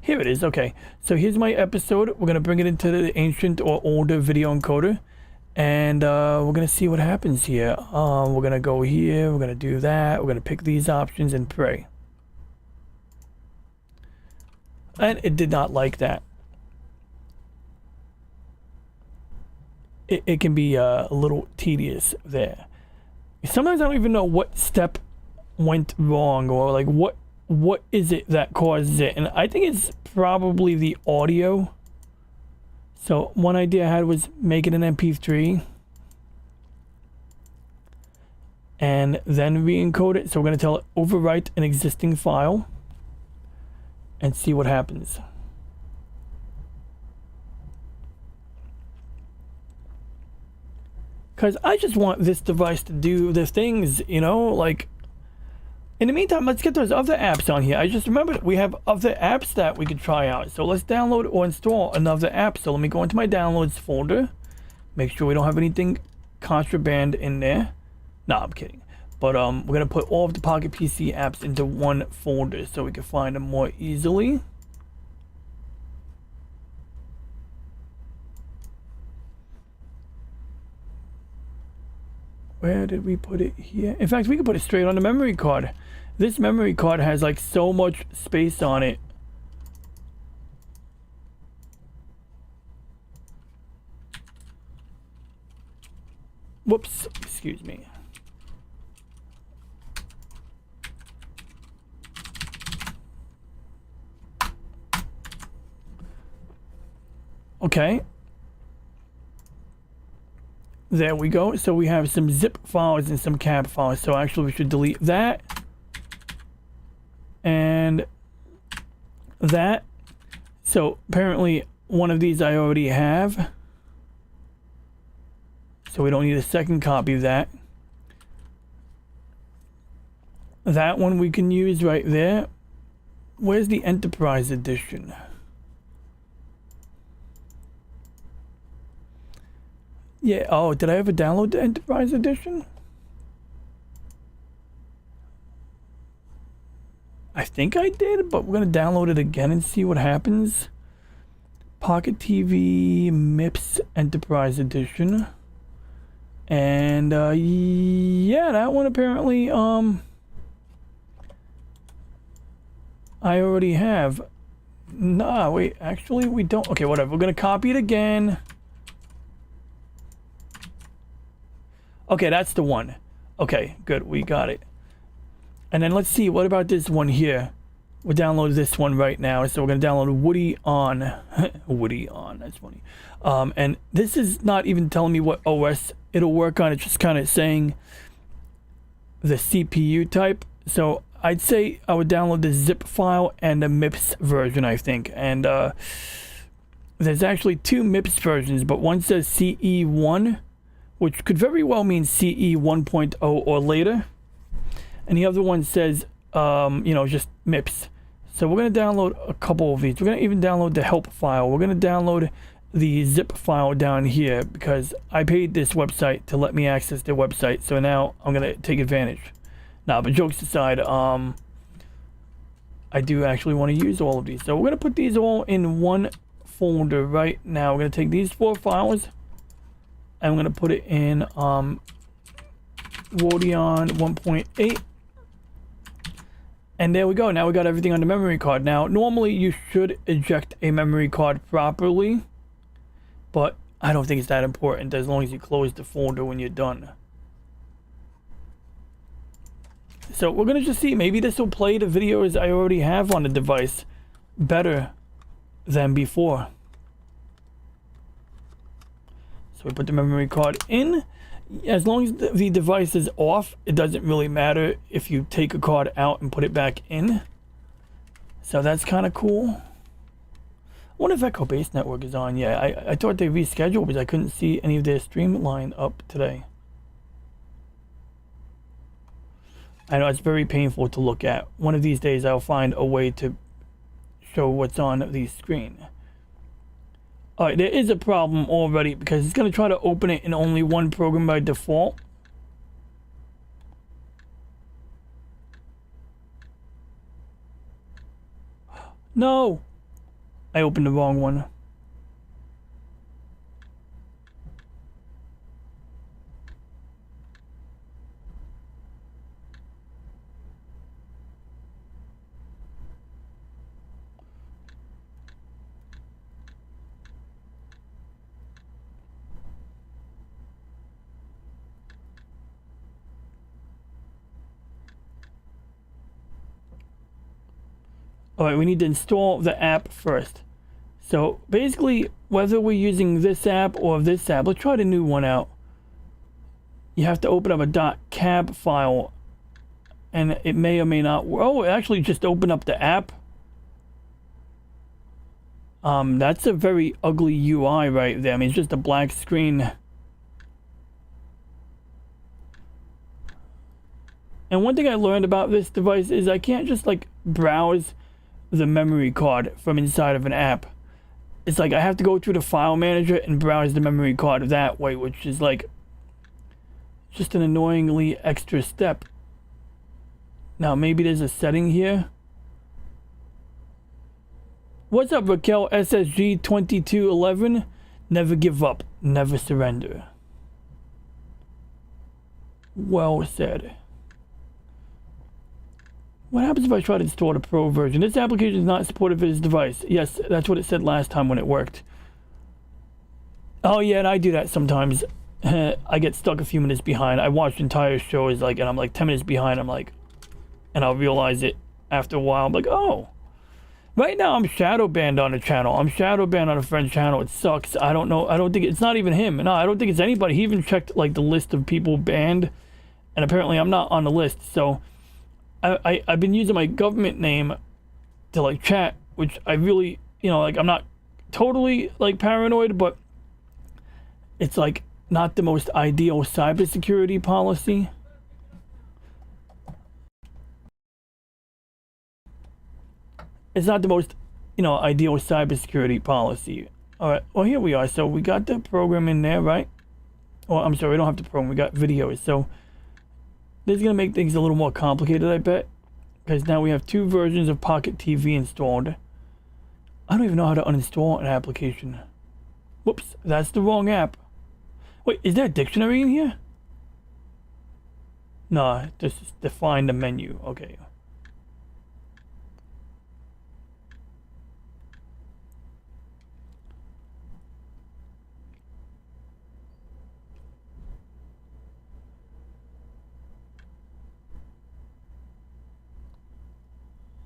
Here it is. Okay, so here's my episode. We're gonna bring it into the ancient or older video encoder, and we're gonna see what happens here. We're gonna go here, we're gonna do that, we're gonna pick these options and pray. And it did not like that. It can be a little tedious there. Sometimes I don't even know what step went wrong, or like what is it that causes it. And I think it's probably the audio. So one idea I had was make it an MP3 and then re-encode it. So we're going to tell it overwrite an existing file and see what happens. Because I just want this device to do the things, you know, like, in the meantime, let's get those other apps on here. I just remembered we have other apps that we could try out. So let's download or install another app. So let me go into my downloads folder, make sure we don't have anything contraband in there. No, I'm kidding. But we're going to put all of the Pocket PC apps into one folder so we can find them more easily. Where did we put it here? In fact, we could put it straight on the memory card. This memory card has like so much space on it. Whoops, excuse me. Okay. There we go. So we have some zip files and some cap files. So actually we should delete that. And that. So apparently one of these I already have. So we don't need a second copy of that. That one we can use right there. Where's the Enterprise Edition? Yeah, oh, did I ever download the Enterprise Edition? I think I did, but we're going to download it again and see what happens. Pocket TV MIPS Enterprise Edition. And, yeah, that one apparently, I already have. Nah, wait, actually we don't. Okay, whatever. We're going to copy it again. Okay, that's the one. Okay, good. We got it. And then let's see. What about this one here? We'll download this one right now. So we're going to download Woody on. Woody on. That's funny. And this is not even telling me what OS it'll work on. It's just kind of saying the CPU type. So I'd say I would download the zip file and the MIPS version, I think. And there's actually two MIPS versions, but one says CE1, which could very well mean CE 1.0 or later. And the other one says, you know, just MIPS. So we're going to download a couple of these. We're going to even download the help file. We're going to download the zip file down here because I paid this website to let me access their website. So now I'm going to take advantage. Now, but jokes aside, I do actually want to use all of these. So we're going to put these all in one folder right now. We're going to take these 4 files and I'm going to put it in Radeon 1.8. And there we go. Now we got everything on the memory card. Now, normally you should eject a memory card properly, but I don't think it's that important as long as you close the folder when you're done. So we're going to just see. Maybe this will play the videos I already have on the device better than before. So we put the memory card in. As long as the device is off, it doesn't really matter if you take a card out and put it back in. So that's kind of cool. I wonder if Echo Base Network is on. Yeah, I thought they rescheduled because I couldn't see any of their stream line up today. I know it's very painful to look at. One of these days I'll find a way to show what's on the screen. Alright, there is a problem already because it's going to try to open it in only one program by default. No! I opened the wrong one. Alright, we need to install the app first. So basically, whether we're using this app or this app, let's try the new one out. You have to open up a .cab file and it may or may not work. Oh, it actually just opened up the app. That's a very ugly UI right there. I mean, it's just a black screen. And one thing I learned about this device is I can't just like browse the memory card from inside of an app. It's like I have to go through the file manager and browse the memory card that way, which is like just an annoyingly extra step. Now maybe there's a setting here. What's up, Raquel SSG 2211? Never give up, never surrender. Well said. What happens if I try to install the Pro version? This application is not supported for this device. Yes, that's what it said last time when it worked. Oh yeah, and I do that sometimes. I get stuck a few minutes behind. I watch entire shows and I'm like 10 minutes behind. And I'll realize it after a while. I'm like, oh. Right now I'm shadow banned on a channel. I'm shadow banned on a friend's channel. It sucks. I don't know. I don't think it's not even him. No, I don't think it's anybody. He even checked like the list of people banned. And apparently I'm not on the list. So I've been using my government name to like chat, which I really, like I'm not totally like paranoid, but it's like not the most ideal cybersecurity policy. It's not the most, ideal cybersecurity policy. All right, well, here we are. So we got the program in there, right? Oh, I'm sorry, we don't have the program. We got videos. So this is going to make things a little more complicated, I bet. Because now we have 2 versions of Pocket TV installed. I don't even know how to uninstall an application. Whoops, that's the wrong app. Wait, is there a dictionary in here? No, just define the menu. Okay.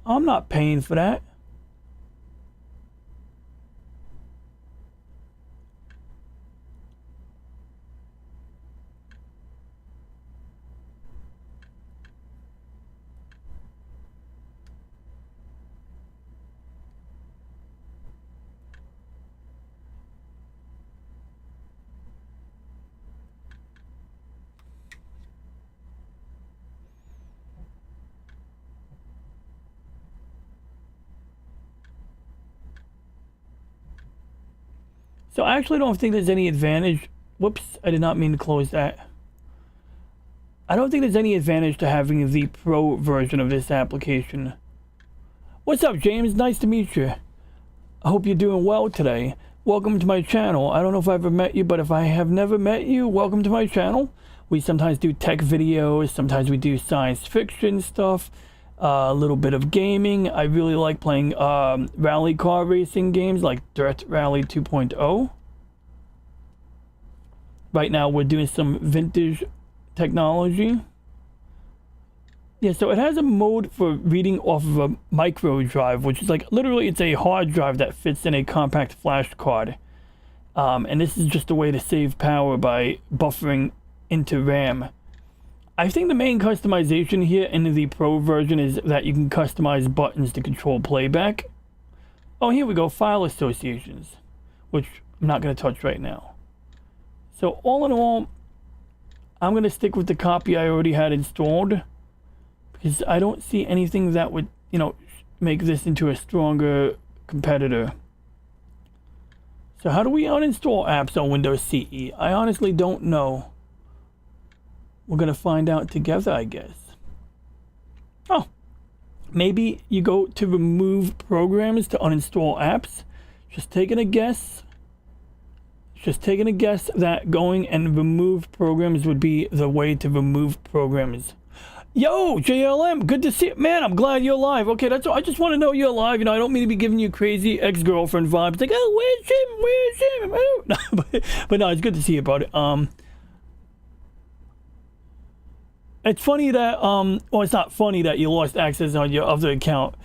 I'm not paying for that. So I actually don't think there's any advantage. Whoops, I did not mean to close that. I don't think there's any advantage to having the pro version of this application. What's up, James? Nice to meet you. I hope you're doing well today. Welcome to my channel. I don't know if I've ever met you, but if I have never met you, welcome to my channel. We sometimes do tech videos, sometimes we do science fiction stuff, a little bit of gaming. I really like playing rally car racing games like Dirt Rally 2.0. Right now we're doing some vintage technology. Yeah, so it has a mode for reading off of a micro drive, which is like literally it's a hard drive that fits in a compact flash card. And this is just a way to save power by buffering into RAM. I think the main customization here in the Pro version is that you can customize buttons to control playback. Oh, here we go, file associations, which I'm not going to touch right now. So all in all, I'm going to stick with the copy I already had installed, because I don't see anything that would, you know, make this into a stronger competitor. So how do we uninstall apps on Windows CE? I honestly don't know. We're going to find out together, I guess. Oh, maybe you go to remove programs to uninstall apps. Just taking a guess. Just taking a guess that going and remove programs would be the way to remove programs. Yo, JLM, good to see you. Man, I'm glad you're alive. Okay, that's all. I just want to know you're alive. You know, I don't mean to be giving you crazy ex-girlfriend vibes. Like, oh, where's him? Oh. No, but no, it's good to see you, bud. It's funny that, well, it's not funny that you lost access on your other account.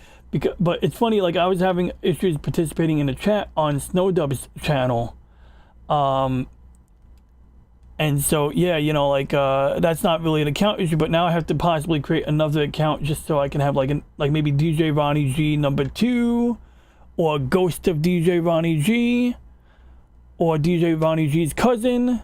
But it's funny, like, I was having issues participating in the chat on Snowdub's channel. And so, yeah, you know, like, that's not really an account issue, but now I have to possibly create another account just so I can have, like, maybe DJ Ronnie G #2, or Ghost of DJ Ronnie G, or DJ Ronnie G's cousin.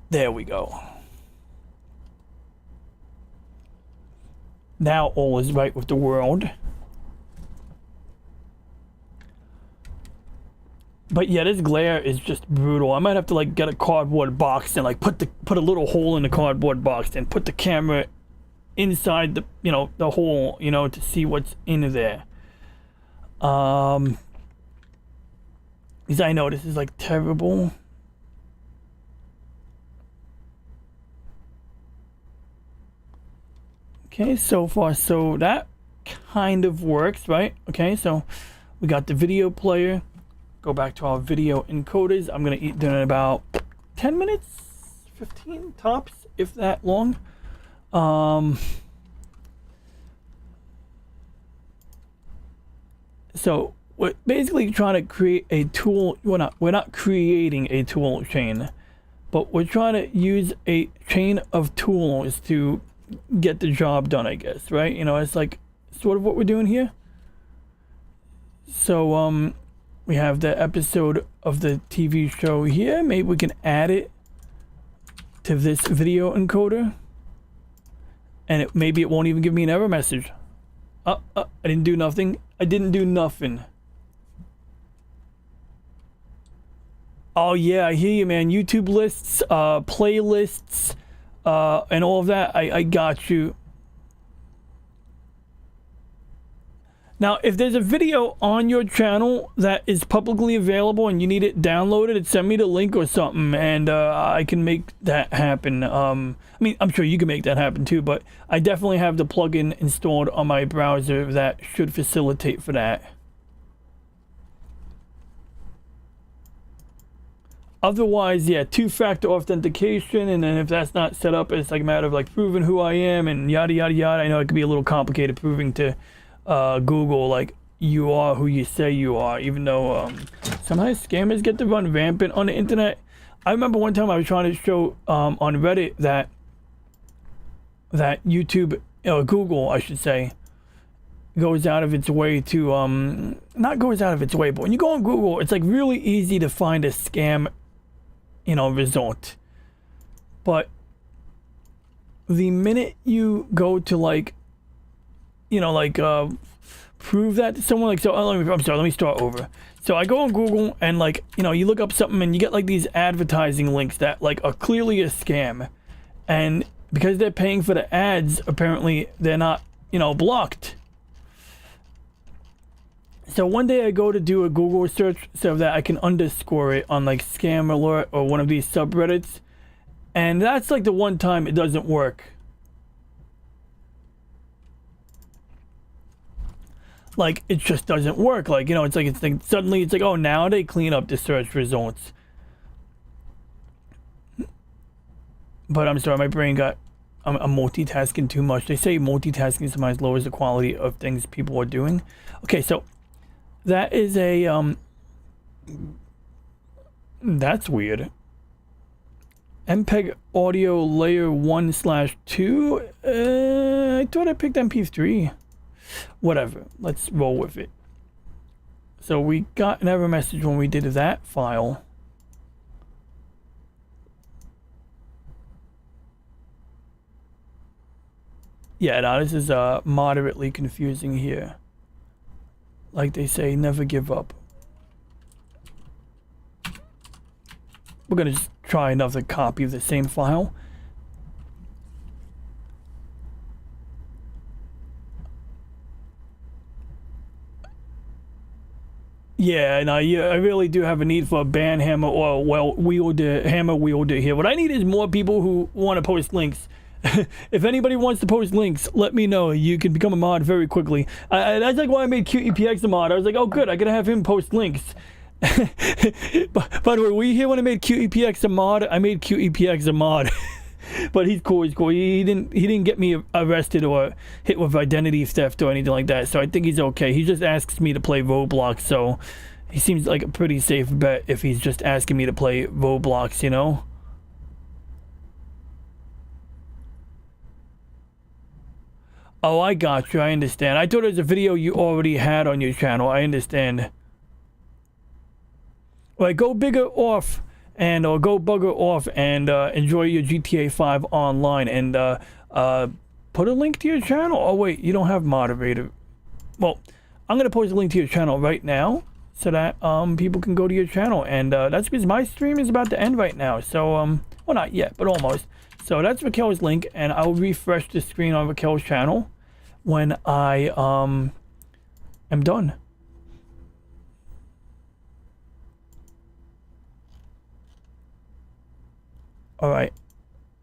There we go. Now all is right with the world. But yeah, this glare is just brutal. I might have to like get a cardboard box and like put a little hole in the cardboard box and put the camera inside the, you know, the hole, you know, to see what's in there. Because I know this is like terrible. Okay, so far, so that kind of works, right? Okay, so we got the video player. Go back to our video encoders. I'm going to eat dinner in about 10 minutes, 15 tops, if that long. So we're basically trying to create a tool. We're not creating a tool chain, but we're trying to use a chain of tools to get the job done, I guess, right? You know, it's like sort of what we're doing here. So we have the episode of the TV show here. Maybe we can add it to this video encoder, and maybe it won't even give me an error message. I didn't do nothing. I didn't do nothing. Oh yeah, I hear you, man. YouTube lists, playlists, and all of that. I got you. Now, if there's a video on your channel that is publicly available and you need it downloaded, send me the link or something, and I can make that happen. I mean, I'm sure you can make that happen too, but I definitely have the plugin installed on my browser that should facilitate for that. Otherwise, yeah, two-factor authentication, and then if that's not set up, it's like a matter of like proving who I am and yada yada yada. I know it could be a little complicated proving to Google like you are who you say you are, even though sometimes scammers get to run rampant on the internet. I remember one time I was trying to show on Reddit that YouTube, Google, I should say, goes out of its way to not goes out of its way, but when you go on Google, it's like really easy to find a scam, you know, result. but the minute you go to like, you know, like prove that to someone, like, so I'm sorry, let me start over. So I go on Google and, like, you know, you look up something and you get like these advertising links that like are clearly a scam, and because they're paying for the ads, apparently they're not, you know, blocked. So one day I go to do a Google search so that I can underscore it on like Scam Alert or one of these subreddits, and that's like the one time it doesn't work. Like, it just doesn't work. Like, you know, it's like suddenly it's like, oh, now they clean up the search results. But I'm sorry, my brain got, I'm multitasking too much. They say multitasking sometimes lowers the quality of things people are doing. Okay, so that is a, that's weird. MPEG audio layer 1/2. I thought I picked MP3. Whatever, let's roll with it. So we got an error message when we did that file. Yeah, now this is moderately confusing here. Like they say, never give up. We're gonna just try another copy of the same file. Yeah, and I really do have a need for a band hammer or hammer wielder here. What I need is more people who want to post links. If anybody wants to post links, let me know. You can become a mod very quickly. That's like why I made QEPX a mod. I was like, oh good, I gotta have him post links. By the way, were you here when I made QEPX a mod? I made QEPX a mod. But he's cool, he's cool. He didn't get me arrested or hit with identity theft or anything like that, so I think he's okay. He just asks me to play Roblox, so he seems like a pretty safe bet if he's just asking me to play Roblox, you know? Oh, I got you, I understand. I thought it was a video you already had on your channel. I understand. Well, go bigger off. And or go bugger off and enjoy your GTA 5 online, and put a link to your channel. Oh wait, you don't have moderator. Well, I'm gonna post a link to your channel right now so that people can go to your channel, and that's because my stream is about to end right now. So well, not yet, but almost. So that's Raquel's link, and I'll refresh the screen on Raquel's channel when I am done. All right,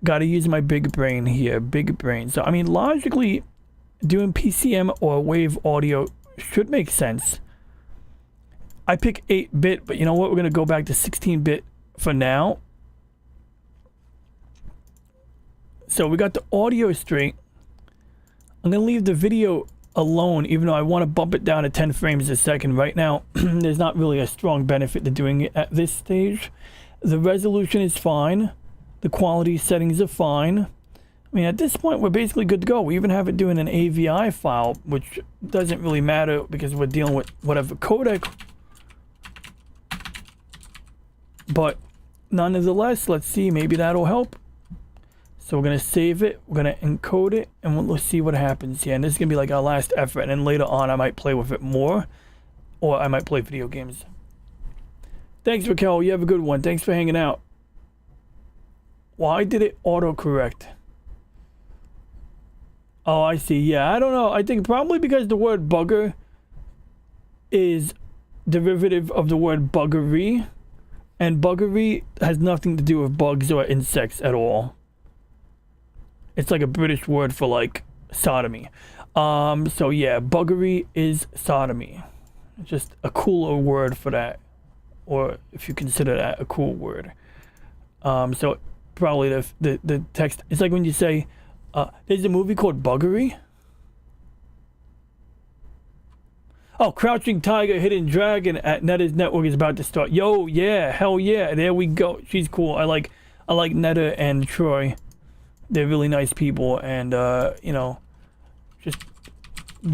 gotta use my big brain here, big brain. So, I mean, logically, doing PCM or wave audio should make sense. I pick 8-bit, but you know what? We're gonna go back to 16-bit for now. So we got the audio straight. I'm gonna leave the video alone, even though I want to bump it down to 10 frames a second. Right now, there's not really a strong benefit to doing it at this stage. The resolution is fine. The quality settings are fine. I mean, at this point, we're basically good to go. We even have it doing an AVI file, which doesn't really matter because we're dealing with whatever codec. But nonetheless, let's see, maybe that'll help. So we're gonna save it, we're gonna encode it, and we'll see what happens here. And this is gonna be like our last effort, and then later on I might play with it more, or I might play video games. Thanks, Raquel, you have a good one. Thanks for hanging out. Why did it autocorrect? Oh, I see. Yeah, I don't know. I think probably because the word bugger is derivative of the word buggery, and buggery has nothing to do with bugs or insects at all. It's like a British word for like sodomy. So yeah, buggery is sodomy. Just a cooler word for that, or if you consider that a cool word. So probably the text, it's like when you say there's a movie called Buggery. Oh, Crouching Tiger, Hidden Dragon at Netta's Network is about to start. Yo, yeah, hell yeah, there we go. She's cool. I like Netta and Troy. They're really nice people, and you know, just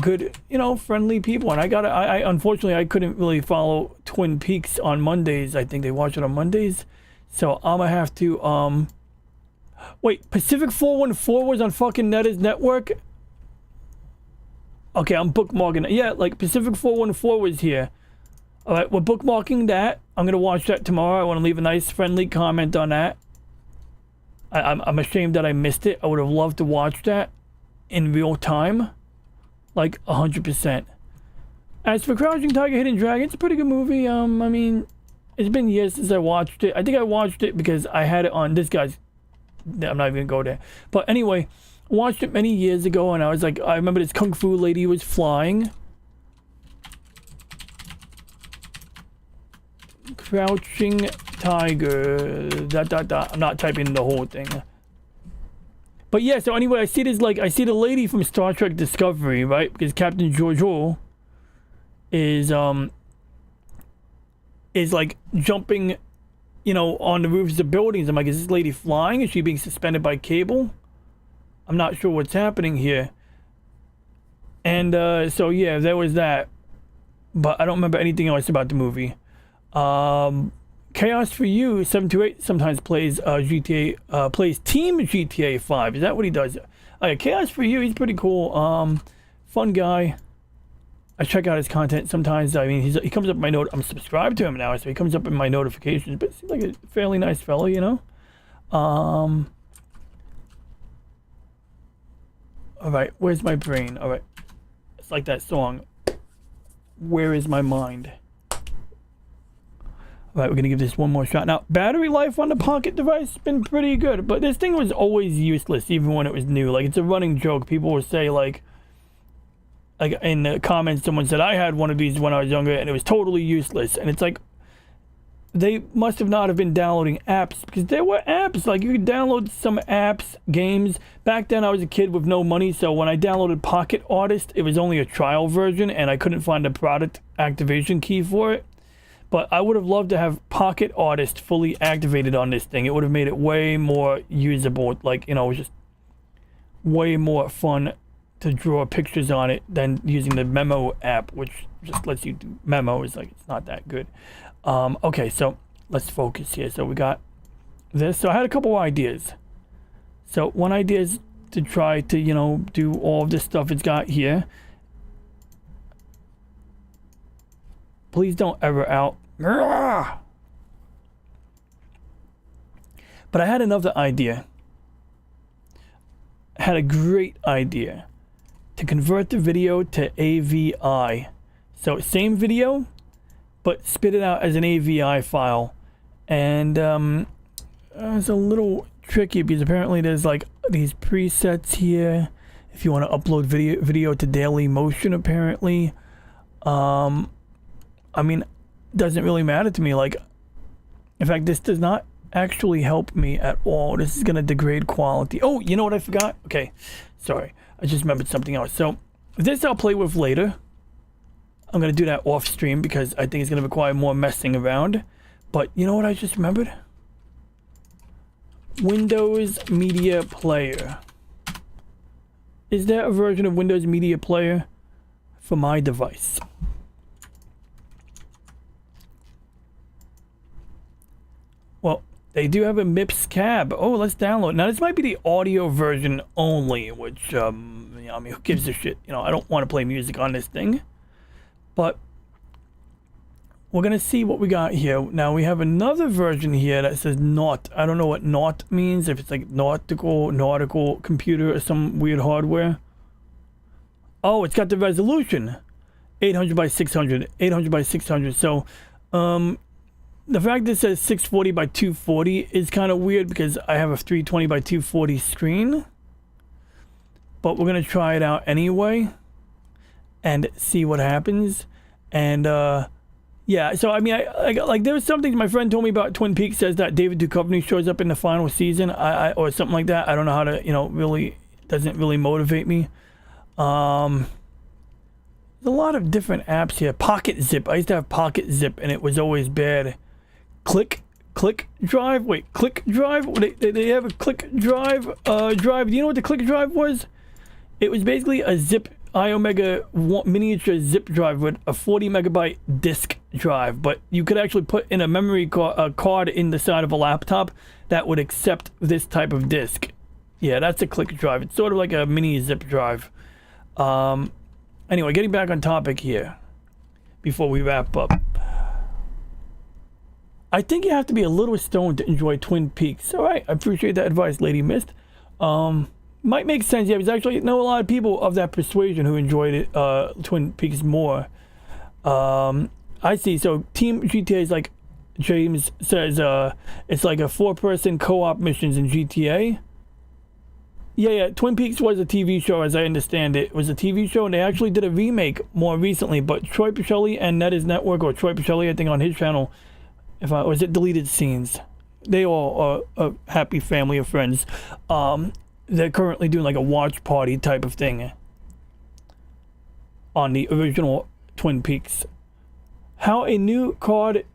good, you know, friendly people. And I unfortunately I couldn't really follow Twin Peaks on Mondays. I think they watch it on Mondays. So I'm gonna have to Wait, Pacific 414 was on fucking Netta's network? Okay, I'm bookmarking it. Yeah, like Pacific 414 was here. Alright, we're bookmarking that. I'm gonna watch that tomorrow. I want to leave a nice friendly comment on that. I'm ashamed that I missed it. I would have loved to watch that in real time. Like 100%. As for Crouching Tiger, Hidden Dragon, it's a pretty good movie. I mean, it's been years since I watched it. I think I watched it because I had it on this guy's... I'm not even gonna go there. But anyway, watched it many years ago, and I was like, I remember this kung fu lady was flying. Crouching Tiger. ... I'm not typing the whole thing. But yeah, so anyway, I see this, like, I see the lady from Star Trek Discovery, right? Because Captain Georgiou is like jumping, you know, on the roofs of buildings. I'm like, is this lady flying? Is she being suspended by cable? I'm not sure what's happening here. And so yeah, there was that. But I don't remember anything else about the movie. Chaos for You 728 sometimes plays GTA, plays Team GTA 5. Is that what he does? Oh, yeah, Chaos for You, he's pretty cool. Fun guy. I check out his content sometimes. I mean, he comes up in my note. I'm subscribed to him now, so he comes up in my notifications. But seems like a fairly nice fellow, you know. All right, where's my brain? All right, it's like that song. Where is my mind? All right, we're gonna give this one more shot. Now, battery life on the Pocket device has been pretty good, but this thing was always useless, even when it was new. Like, it's a running joke. People will say, like in the comments, someone said, I had one of these when I was younger, and it was totally useless. And it's like, they must have not have been downloading apps, because there were apps. Like, you could download some apps, games. Back then, I was a kid with no money, so when I downloaded Pocket Artist, it was only a trial version, and I couldn't find a product activation key for it. But I would have loved to have Pocket Artist fully activated on this thing. It would have made it way more usable. Like, you know, it was just way more fun to draw pictures on it than using the Memo app, which just lets you do memos. Like, it's not that good. Okay, so let's focus here. So we got this. So I had a couple ideas. So one idea is to try to, you know, do all of this stuff it's got here. Please don't ever out. But I had another idea. I had a great idea to convert the video to AVI. So same video, but spit it out as an AVI file. And it's a little tricky because apparently there's like these presets here if you want to upload video to Daily Motion, apparently. I mean, doesn't really matter to me. Like, in fact, this does not actually help me at all. This is going to degrade quality. Oh, you know what I forgot? Okay, sorry. I just remembered something else. So, this I'll play with later. I'm going to do that off stream because I think it's going to require more messing around. But you know what I just remembered? Windows Media Player. Is there a version of Windows Media Player for my device? Well, they do have a MIPS cab. Oh, let's download. Now, this might be the audio version only, which, you know, I mean, who gives a shit? You know, I don't want to play music on this thing. But we're going to see what we got here. Now, we have another version here that says NAUT. I don't know what NAUT means, if it's like nautical computer or some weird hardware. Oh, it's got the resolution. 800 by 600. 800 by 600. So, the fact that it says 640 by 240 is kind of weird because I have a 320 by 240 screen. But we're going to try it out anyway and see what happens. And yeah, so I mean, I like there was something my friend told me about Twin Peaks, says that David Duchovny shows up in the final season, or something like that. I don't know how to, you know, really doesn't really motivate me. There's a lot of different apps here. Pocket Zip. I used to have Pocket Zip and it was always bad. Click Drive. Wait, Click Drive. They have a Click Drive drive. Do you know what the Click Drive was? It was basically a zip iOmega miniature zip drive with a 40 megabyte disk drive, but you could actually put in a memory card in the side of a laptop that would accept this type of disk. Yeah, that's a click drive. It's sort of like a mini zip drive. Anyway, getting back on topic here before we wrap up. I think you have to be a little stoned to enjoy Twin Peaks. All right, I appreciate that advice, Lady Mist. Might make sense. Yeah, because actually know a lot of people of that persuasion who enjoyed it, Twin Peaks more. I see. So Team GTA is like James says, it's like a 4-person co-op missions in GTA. Yeah, Twin Peaks was a TV show, as I understand it. It was a TV show, and they actually did a remake more recently. But Troy Pichelli and Netta's Network, or Troy Pichelli, I think, on his channel, was it Deleted Scenes? They all are a happy family of friends. They're currently doing like a watch party type of thing on the original Twin Peaks. How a new card...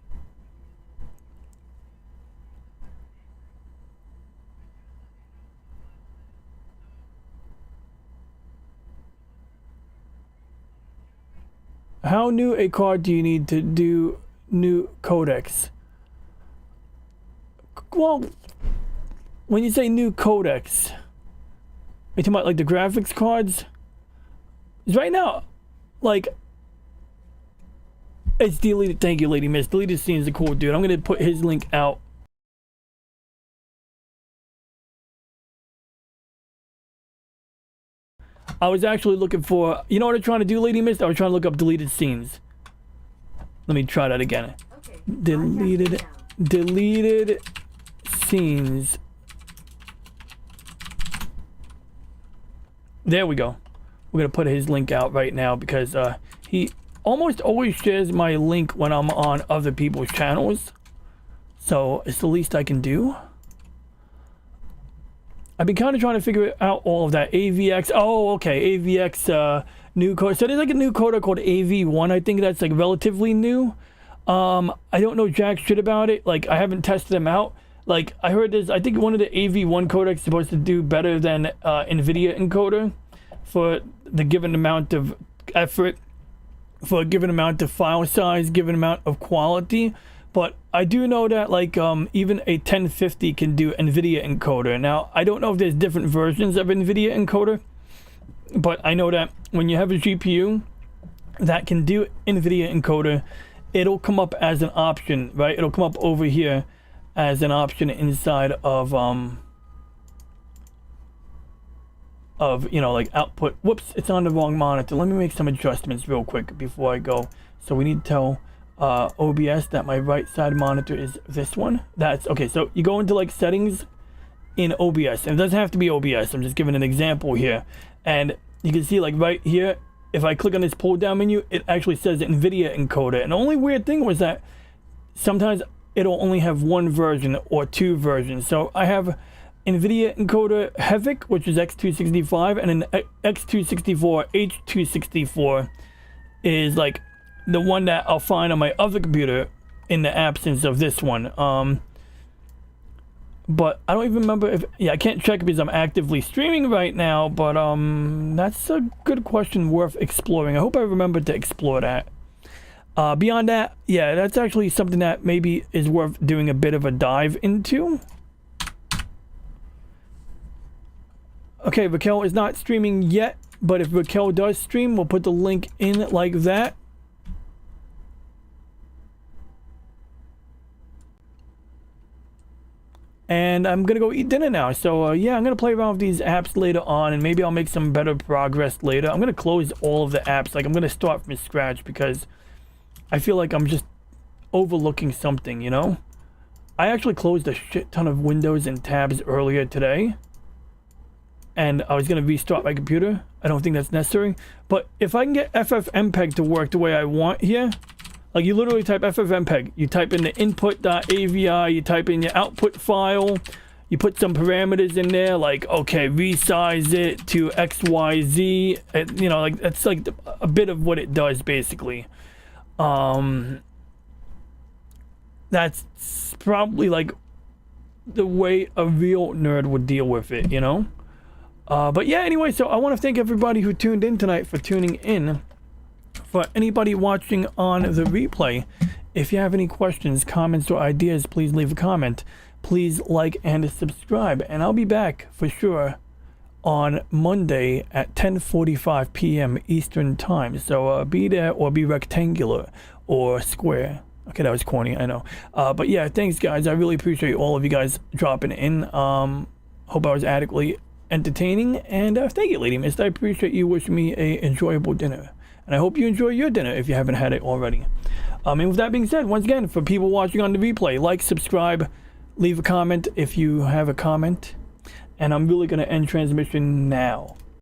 How new a card do you need to do new codecs? Well, when you say new codecs, are you talking about like the graphics cards? Because right now, like, it's deleted. Thank you, Lady Miss. Deleted Scene is a cool dude. I'm gonna put his link out. I was actually looking for, you know what I'm trying to do, Lady Mist? I was trying to look up Deleted Scenes. Let me try that again. Okay. Deleted Scenes. There we go. We're gonna put his link out right now because he almost always shares my link when I'm on other people's channels. So it's the least I can do. I've been kind of trying to figure out all of that. AVX. Oh, okay. AVX new code. So there's like a new coder called AV1. I think that's like relatively new. I don't know jack shit about it. Like, I haven't tested them out. Like, I heard there's, I think one of the AV1 codecs is supposed to do better than NVIDIA encoder for the given amount of effort, for a given amount of file size, given amount of quality. But I do know that like even a 1050 can do NVIDIA encoder. Now, I don't know if there's different versions of NVIDIA encoder, but I know that when you have a GPU that can do NVIDIA encoder, it'll come up as an option, right? It'll come up over here as an option inside of you know, like output. Whoops, it's on the wrong monitor. Let me make some adjustments real quick before I go. So we need to tell OBS that my right side monitor is this one. That's okay. So you go into like settings in OBS, and it doesn't have to be OBS. I'm just giving an example here, and you can see like right here, if I click on this pull down menu, it actually says NVIDIA encoder. And the only weird thing was that sometimes it'll only have one version or two versions. So I have NVIDIA encoder Havoc, which is X265, and an X264 H264 is like the one that I'll find on my other computer in the absence of this one. But I don't even remember if, yeah, I can't check because I'm actively streaming right now, but that's a good question worth exploring. I hope I remember to explore that. Beyond that, yeah, that's actually something that maybe is worth doing a bit of a dive into. Okay, Raquel is not streaming yet, but if Raquel does stream, we'll put the link in like that. And I'm gonna go eat dinner now. So yeah, I'm gonna play around with these apps later on, and maybe I'll make some better progress later. I'm gonna close all of the apps. Like, I'm gonna start from scratch because I feel like I'm just overlooking something, you know? I actually closed a shit ton of windows and tabs earlier today, and I was gonna restart my computer. I don't think that's necessary, but if I can get FFmpeg to work the way I want here, like, you literally type FFmpeg, you type in the input.avi, you type in your output file, you put some parameters in there, like, okay, resize it to XYZ, and, you know, like, that's like a bit of what it does, basically. That's probably like the way a real nerd would deal with it, you know? But yeah, anyway, so I want to thank everybody who tuned in tonight for tuning in. For anybody watching on the replay, if you have any questions, comments, or ideas, please leave a comment. Please like and subscribe, and I'll be back for sure on Monday at 10:45 p.m. Eastern Time. So be there, or be rectangular or square. Okay, that was corny, I know. But yeah, thanks guys. I really appreciate all of you guys dropping in. Hope I was adequately entertaining, and thank you, Lady Mist. I appreciate you wishing me a enjoyable dinner. And I hope you enjoy your dinner if you haven't had it already. And with that being said, once again, for people watching on the replay, like, subscribe, leave a comment if you have a comment. And I'm really going to end transmission now.